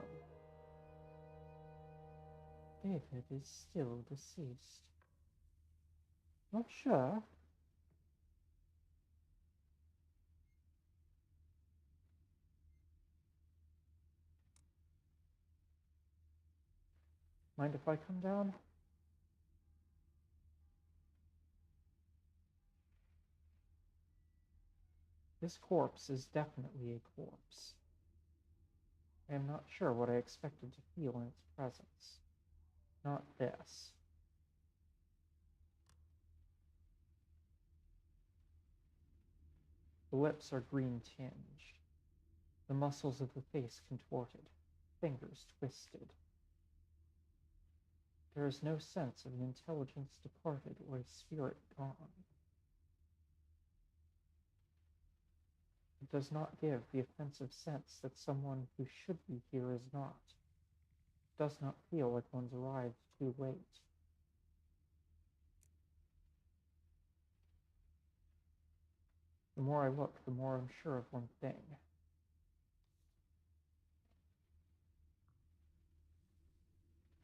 David is still deceased. Not sure. Mind if I come down? This corpse is definitely a corpse. I am not sure what I expected to feel in its presence. Not this. The lips are green tinged. The muscles of the face contorted. Fingers twisted. There is no sense of an intelligence departed or a spirit gone. It does not give the offensive sense that someone who should be here is not. It does not feel like one's arrived too late. The more I look, the more I'm sure of one thing.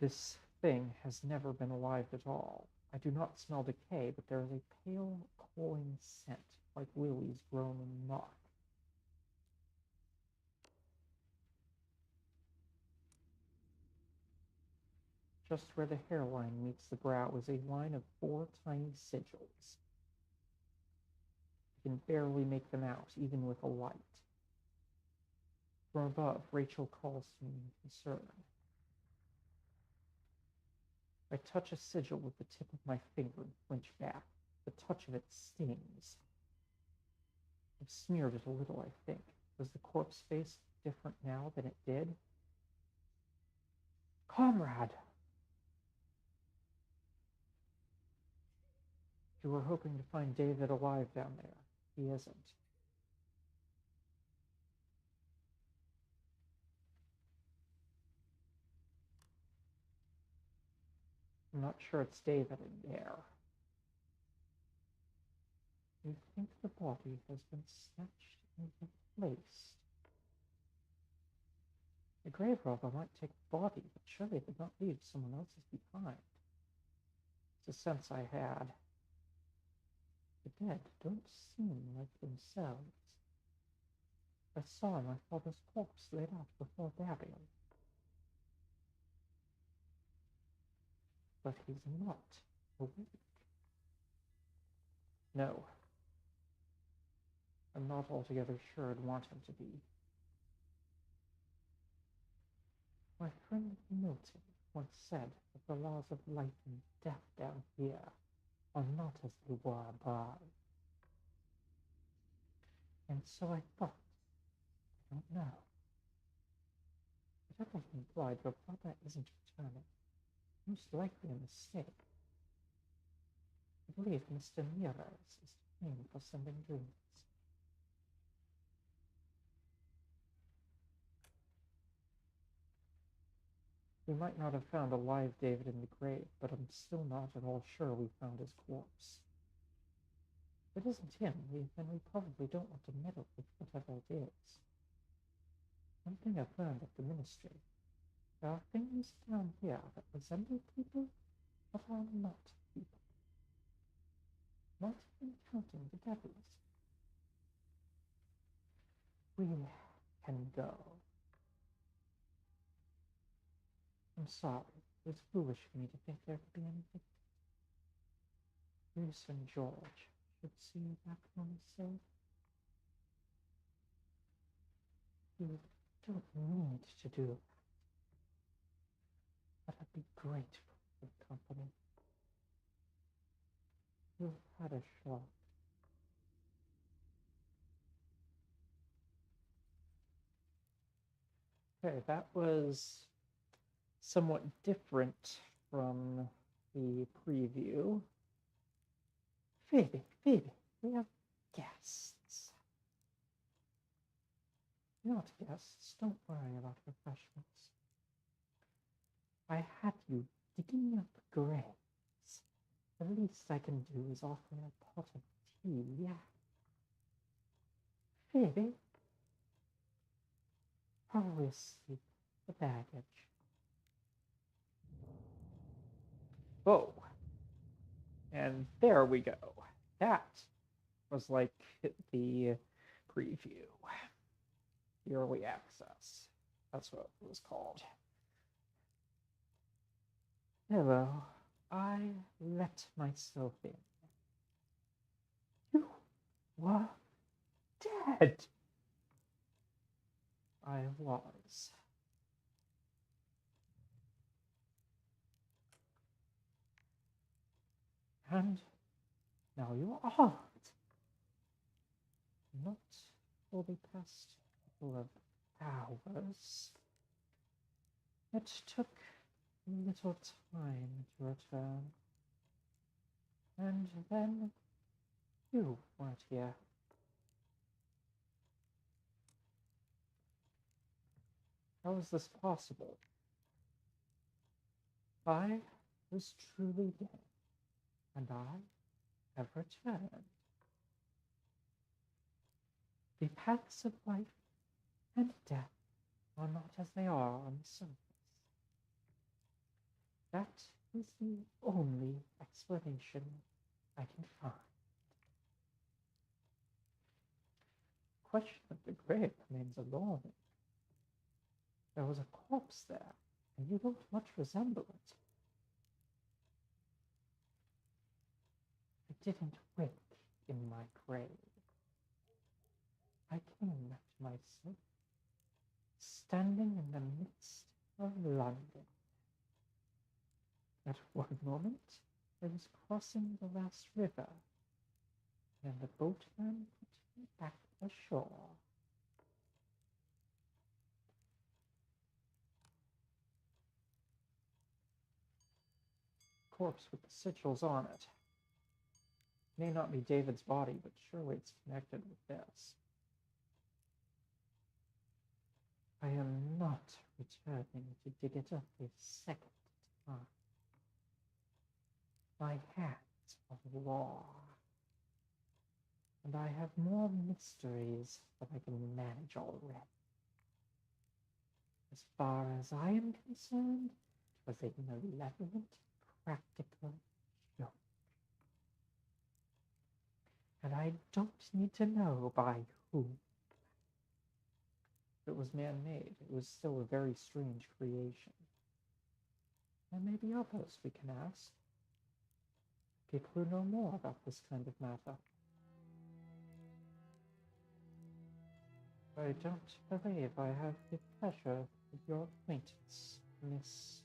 This thing has never been alive at all. I do not smell decay, but there is a pale, cloying scent, like lilies grown in moth. Just where the hairline meets the brow is a line of 4 tiny sigils. I can barely make them out, even with a light. From above, Rachel calls to me in concern. I touch a sigil with the tip of my finger and flinch back. The touch of it stings. I've smeared it a little, I think. Does the corpse face different now than it did? Comrade! You were hoping to find David alive down there. He isn't. I'm not sure it's David in there. You think the body has been snatched and replaced? A grave robber might take the body, but surely it would not leave someone else's behind. It's a sense I had. The dead don't seem like themselves. I saw my father's corpse laid out before burial. But he's not awake. No. I'm not altogether sure I'd want him to be. My friend Milton once said that the laws of life and death down here are not as they were above. And so I thought, I don't know. Whatever he implied, your brother isn't returning. Most likely a mistake. I believe Mr. Miras is to blame for sending dreams. We might not have found a live David in the grave, but I'm still not at all sure we found his corpse. If it isn't him, then we probably don't want to meddle with whatever it is. One thing I've learned at the ministry, there are things down here that resemble people, but are not people. Not even counting the devils. We can go. I'm sorry, it was foolish for me to think there could be anything. Bruce and George should see you back home safe. You don't need to do that. But I'd be grateful for the company. You've had a shock. Okay, that was somewhat different from the preview. Phoebe, we have guests. Not guests, don't worry about refreshments. I had you digging up graves. The least I can do is offer a pot of tea. Phoebe, probably asleep. The baggage. Oh, and there we go. That was like the preview. Early access. That's what it was called. Hello. I let myself in. You were dead. I was. And now you aren't. Not for the past couple of hours. It took a little time to return. And then you weren't here. How is this possible? I was truly dead, and I have returned. The paths of life and death are not as they are on the surface. That is the only explanation I can find. The question of the grave remains alarming. There was a corpse there, and you don't much resemble it. I didn't wake in my grave. I came to myself, standing in the midst of London. At one moment, I was crossing the last river, and the boatman put me back ashore. Corpse with the sigils on it. May not be David's body, but surely it's connected with this. I am not returning to dig it up a second time. My hands are raw, and I have more mysteries than I can manage already. As far as I am concerned, it was a malevolent, practical joke. And I don't need to know by who. If it was man-made, it was still a very strange creation. There may be others we can ask. People who know more about this kind of matter. I don't believe I have the pleasure of with your acquaintance, Miss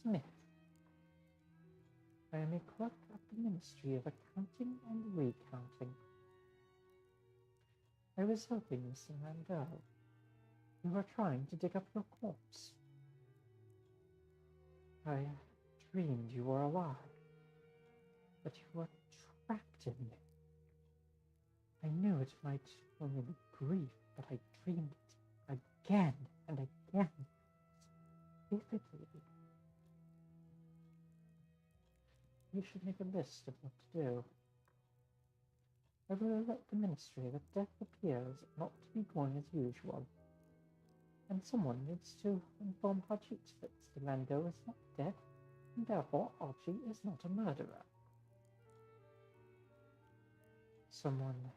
Smith. I am a clerk at the Ministry of Accounting and Recounting. I was hoping, Mr. Mandel, you were trying to dig up your corpse. I dreamed you were alive, but you were trapped in me. I knew it might only be grief, but I dreamed it again and again, vividly. You should make a list of what to do. I will alert the Ministry that death appears not to be going as usual, and someone needs to inform Hajit that Mr. Lando is not dead, and therefore Archie is not a murderer. Someone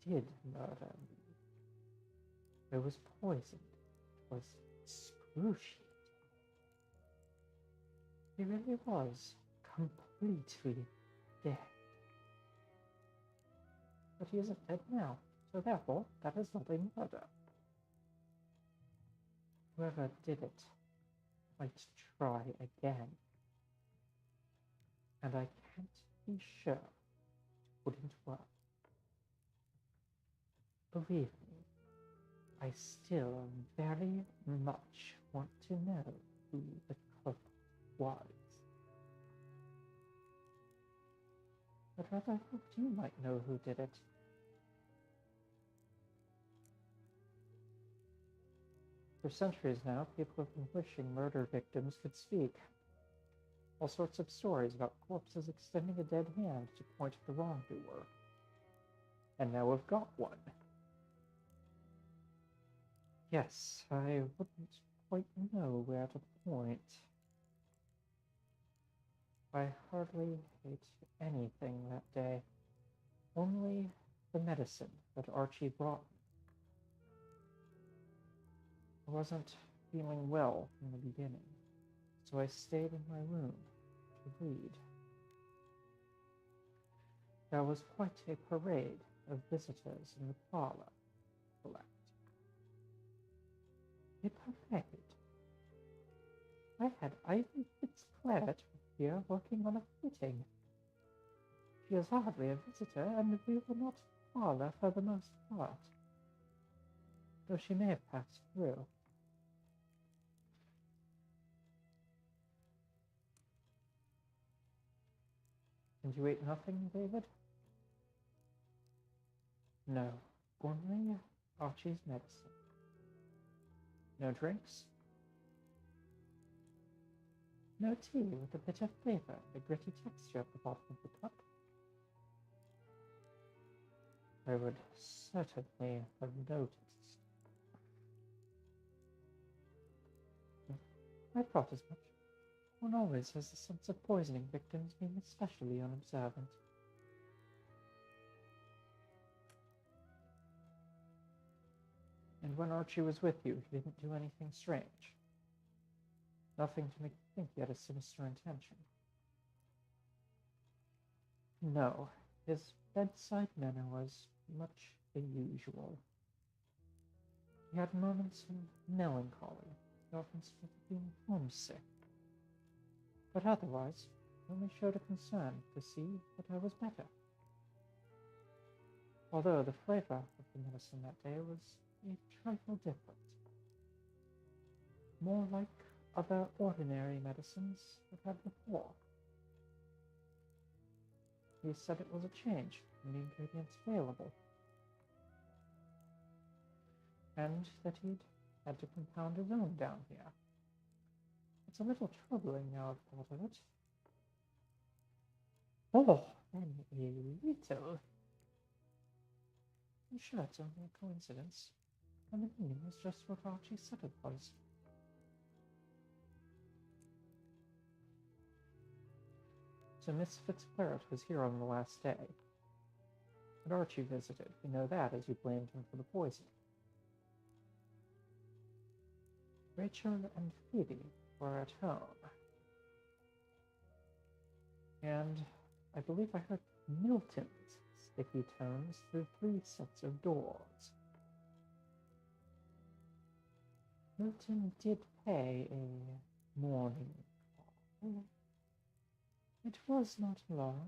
did murder me. I was poisoned. It was excruciating. He really was completely dead. But he isn't dead now, so therefore that is not a murder. Whoever did it might try again, and I can't be sure it wouldn't work. Believe me, I still very much want to know who the culprit was. But rather hoped you might know who did it. For centuries now, people have been wishing murder victims could speak. All sorts of stories about corpses extending a dead hand to point at the wrongdoer. And now we've got one. Yes, I wouldn't quite know where to point. I hardly ate anything that day. Only the medicine that Archie brought me. I wasn't feeling well in the beginning, so I stayed in my room to read. There was quite a parade of visitors in the parlor. A parade? I had Ivy Fitzclarett here working on a fitting. She is hardly a visitor, and we were not parlor for the most part, though she may have passed through. And you ate nothing, David? No, only Archie's medicine. No drinks? No tea with a bitter flavor and a gritty texture at the bottom of the cup? I would certainly have noticed. I thought as much. One always has the sense of poisoning victims being especially unobservant. And when Archie was with you, he didn't do anything strange. Nothing to make you think he had a sinister intention. No, his bedside manner was much the usual. He had moments of melancholy. He often spoke of being homesick. But otherwise, he only showed a concern to see that I was better. Although the flavor of the medicine that day was a trifle different. More like other ordinary medicines I've had before. He said it was a change in the ingredients available, and that he'd had to compound his own down here. It's a little troubling now I've thought of it. Oh, and a little. I'm sure it's only a coincidence, and the meaning was just what Archie said it was. So Miss Fitzclarett was here on the last day. But Archie visited. We know that, as you blamed him for the poisoning. Rachel and Phoebe were at home. And I believe I heard Milton's sticky tones through 3 sets of doors. Milton did pay a morning call. It was not long,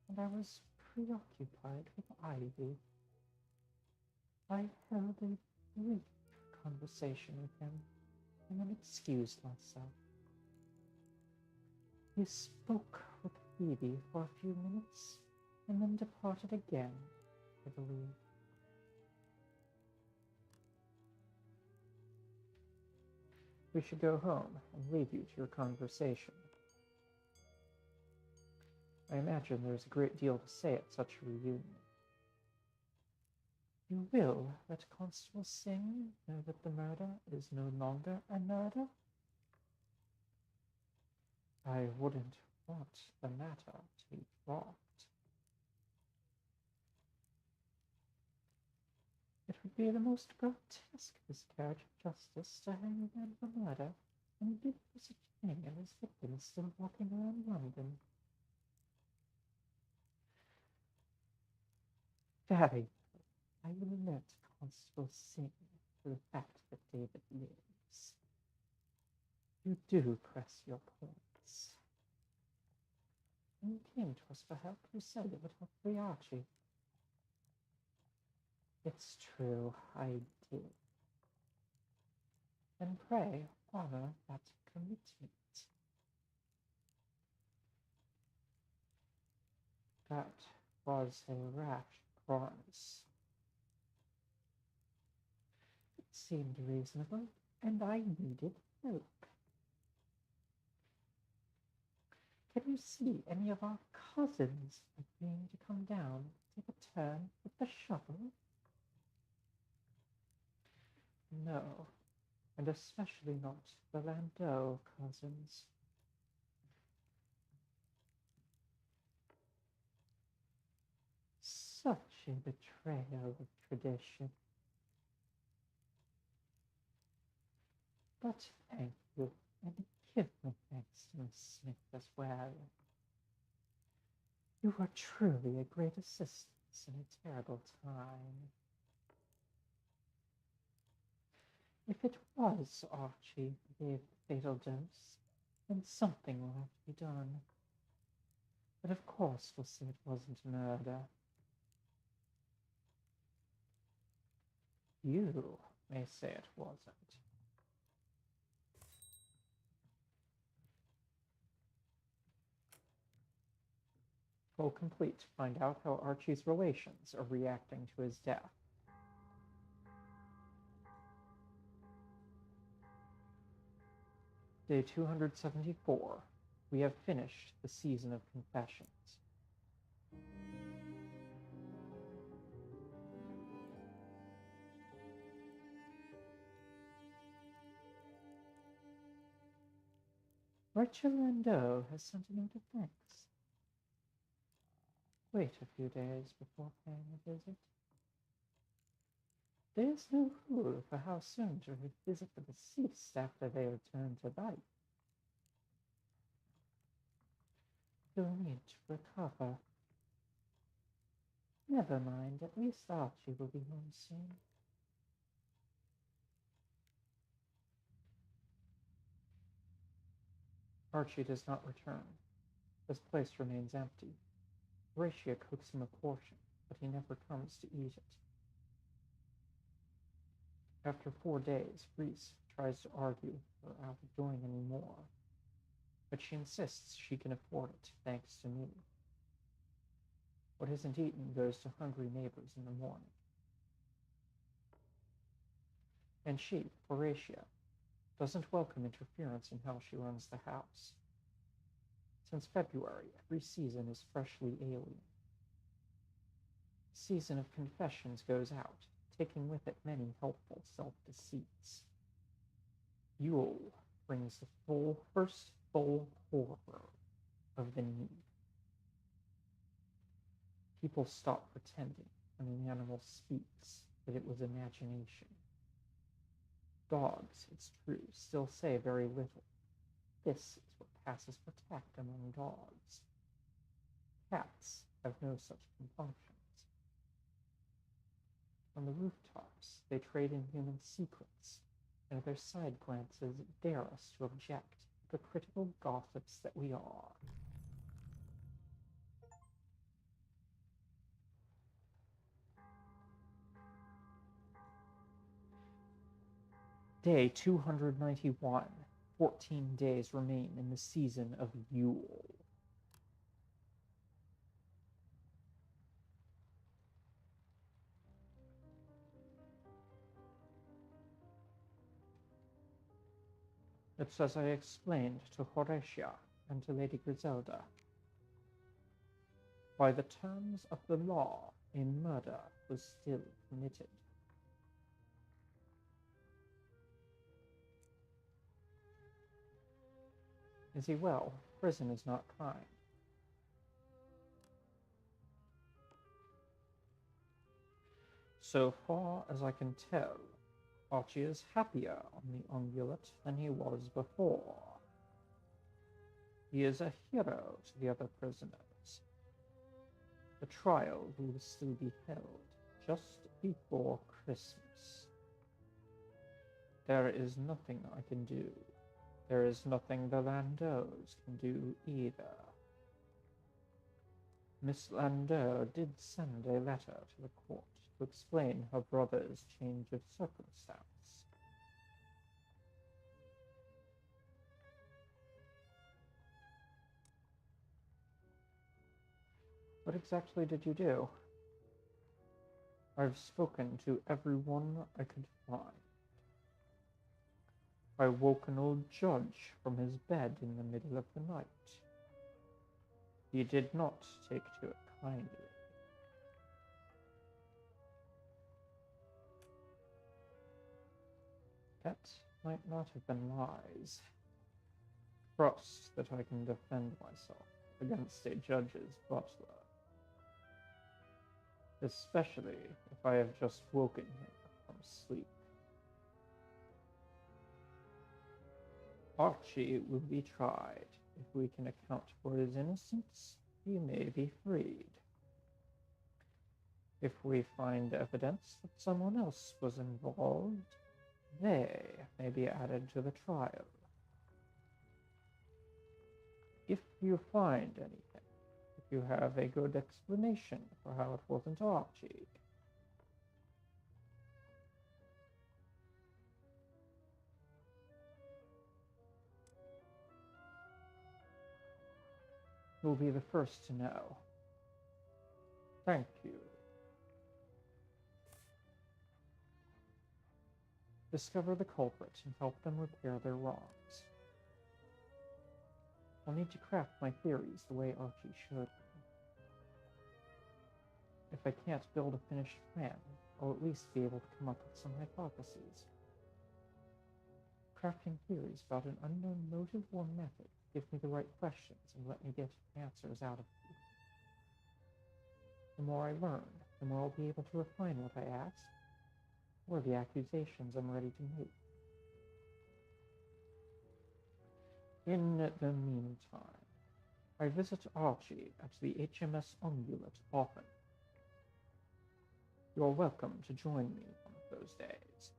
and I was preoccupied with Ivy. I held a brief conversation with him and then excused myself. He spoke with Phoebe for a few minutes and then departed again, I believe. We should go home and leave you to your conversation. I imagine there's a great deal to say at such a reunion. You will let Constable Singh know that the murder is no longer a murder? I wouldn't want the matter to be dropped. It would be the most grotesque miscarriage of justice to hang a man for murder and give for such a thing and his victim still walking around London. Very I will alert Constable Singh to the fact that David lives. You do press your points. When you came to us for help, you said it would help free Archie. It's true, I did. And pray honor that commitment. That was a rash promise. It seemed reasonable, and I needed help. Can you see any of our cousins agreeing to come down and take a turn with the shovel? No, and especially not the Landau cousins. Such a betrayal of tradition. But thank you, and give my thanks to Miss Smith as well. You were truly a great assistance in a terrible time. If it was Archie who gave the fatal dose, then something will have to be done. But of course we'll say it wasn't murder. You may say it wasn't. Goal complete. Find out how Archie's relations are reacting to his death. Day 274. We have finished the season of confessions. Rachel Landau has sent a note of thanks. Wait a few days before paying a visit. There is no rule for how soon to revisit the deceased after they return to life. You'll need to recover. Never mind, at least Archie will be home soon. Archie does not return. His place remains empty. Horatia cooks him a portion, but he never comes to eat it. After 4 days, Reese tries to argue her out of doing any more, but she insists she can afford it, thanks to me. What isn't eaten goes to hungry neighbors in the morning. And she, Horatia, doesn't welcome interference in how she runs the house. Since February, every season is freshly alien. The season of confessions goes out, taking with it many helpful self-deceits. Yule brings the first full horror of the need. People stop pretending when an animal speaks that it was imagination. Dogs, it's true, still say very little. This is what passes for tact among dogs. Cats have no such compunctions. On the rooftops, they trade in human secrets, and their side glances dare us to object, the critical gossips that we are. Day 291. 14 days remain in the season of Yule. It's as I explained to Horatia and to Lady Griselda. By the terms of the law, a murder was still committed. Is he well? Prison is not kind. So far as I can tell, Archie is happier on the ungulate than he was before. He is a hero to the other prisoners. The trial will still be held just before Christmas. There is nothing I can do. There is nothing the Landeaus can do either. Miss Landau did send a letter to the court to explain her brother's change of circumstance. What exactly did you do? I've spoken to everyone I could find. I woke an old judge from his bed in the middle of the night. He did not take to it kindly. That might not have been wise. Trust that I can defend myself against a judge's butler. Especially if I have just woken him from sleep. Archie will be tried. If we can account for his innocence, he may be freed. If we find evidence that someone else was involved, they may be added to the trial. If you find anything, if you have a good explanation for how it wasn't Archie, you'll be the first to know. Thank you. Discover the culprit and help them repair their wrongs. I'll need to craft my theories the way Archie showed me. If I can't build a finished plan, I'll at least be able to come up with some hypotheses. Crafting theories about an unknown motive or method give me the right questions and let me get answers out of people. The more I learn, the more I'll be able to refine what I ask, or the accusations I'm ready to make. In the meantime, I visit Archie at the HMS Ungulate often. You're welcome to join me one of those days.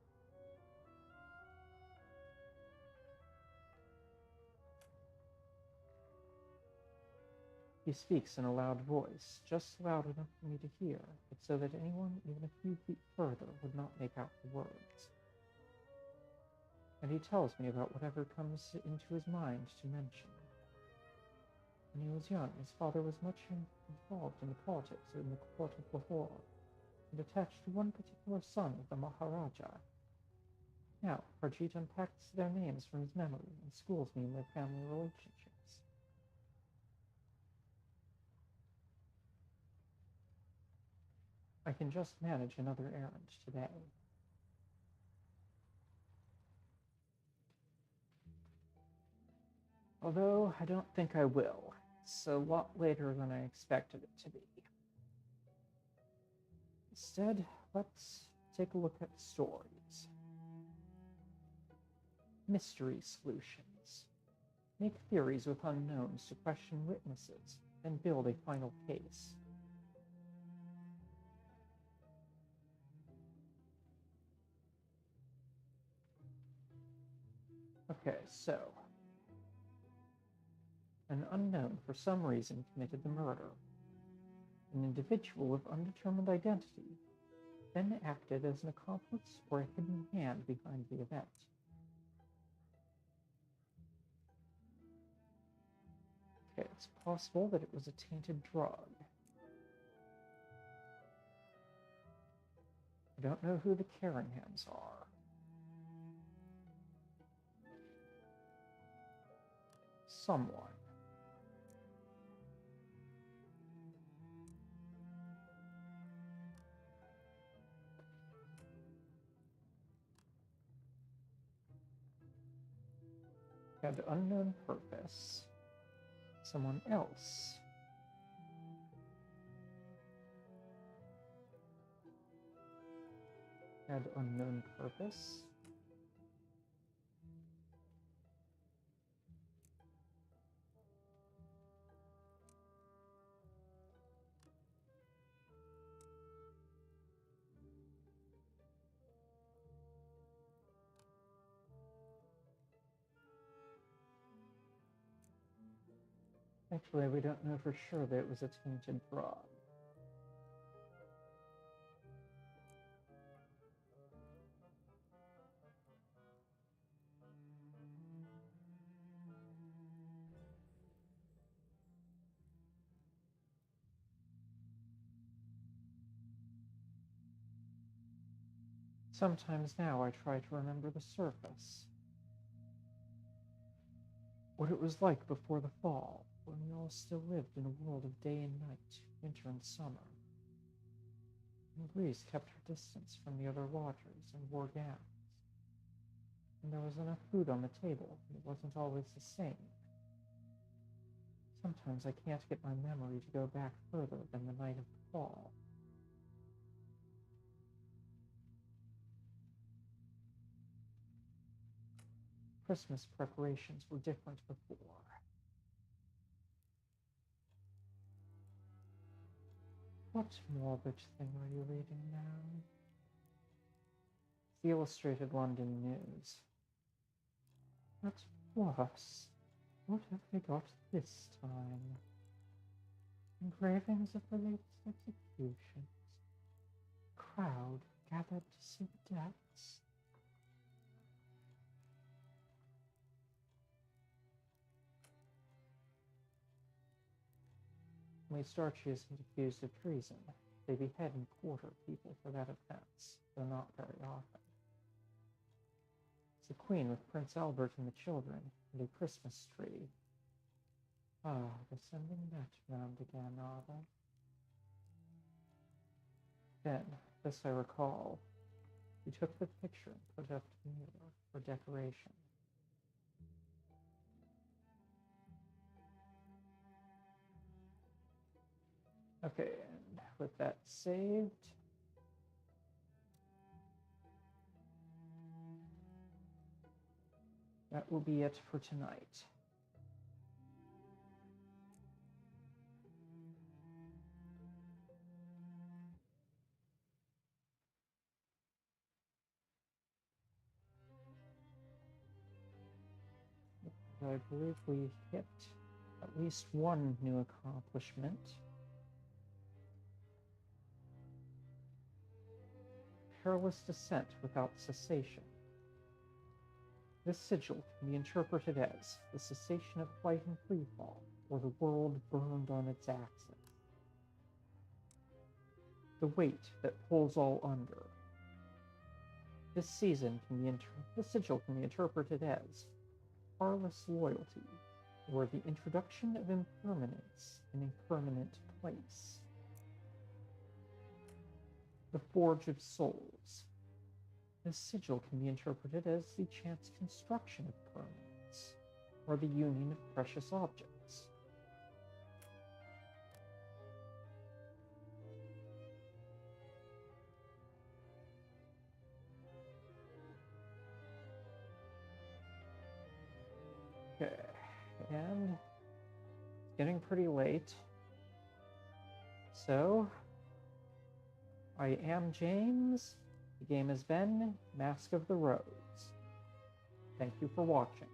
He speaks in a loud voice, just loud enough for me to hear, but so that anyone even a few feet further would not make out the words. And he tells me about whatever comes into his mind to mention. When he was young, his father was much involved in the politics in the court of Lahore, and attached to one particular son of the Maharaja. Now, Harjeet unpacks their names from his memory and schools me in their family relationships. I can just manage another errand today. Although I don't think I will. It's a lot later than I expected it to be. Instead, let's take a look at stories. Mystery solutions. Make theories with unknowns to question witnesses, then build a final case. Okay, so an unknown for some reason committed the murder. An individual of undetermined identity then acted as an accomplice or a hidden hand behind the event. Okay, it's possible that it was a tainted drug. I don't know who the Caringhams are. Someone. Had unknown purpose. Someone else. Had unknown purpose. Actually, we don't know for sure that it was a tainted drug. Sometimes now I try to remember the surface. What it was like before the fall, when we all still lived in a world of day and night, winter and summer. And Greece kept her distance from the other watchers and wore gowns. And there was enough food on the table, and it wasn't always the same. Sometimes I can't get my memory to go back further than the night of the fall. Christmas preparations were different before. What morbid thing are you reading now? The Illustrated London News. That's worse. What have they got this time? Engravings of the latest executions. Crowd gathered to see the deaths. Least Archie isn't accused of treason. They behead and quarter people for that offense, though not very often. It's the Queen with Prince Albert and the children, and a Christmas tree. Ah, they're sending that round again, are they? Then, this I recall, we took the picture and put it up to the mirror for decoration. Okay, and with that saved, that will be it for tonight. I believe we hit at least one new accomplishment. Perilous descent without cessation. This sigil can be interpreted as the cessation of flight and freefall, or the world burned on its axis. The weight that pulls all under. This sigil can be interpreted as parlous loyalty, or the introduction of impermanence in a permanent place. The Forge of Souls. This sigil can be interpreted as the chance construction of permanence, or the union of precious objects. Okay, and it's getting pretty late. So, I am James. The game has been Mask of the Rose. Thank you for watching.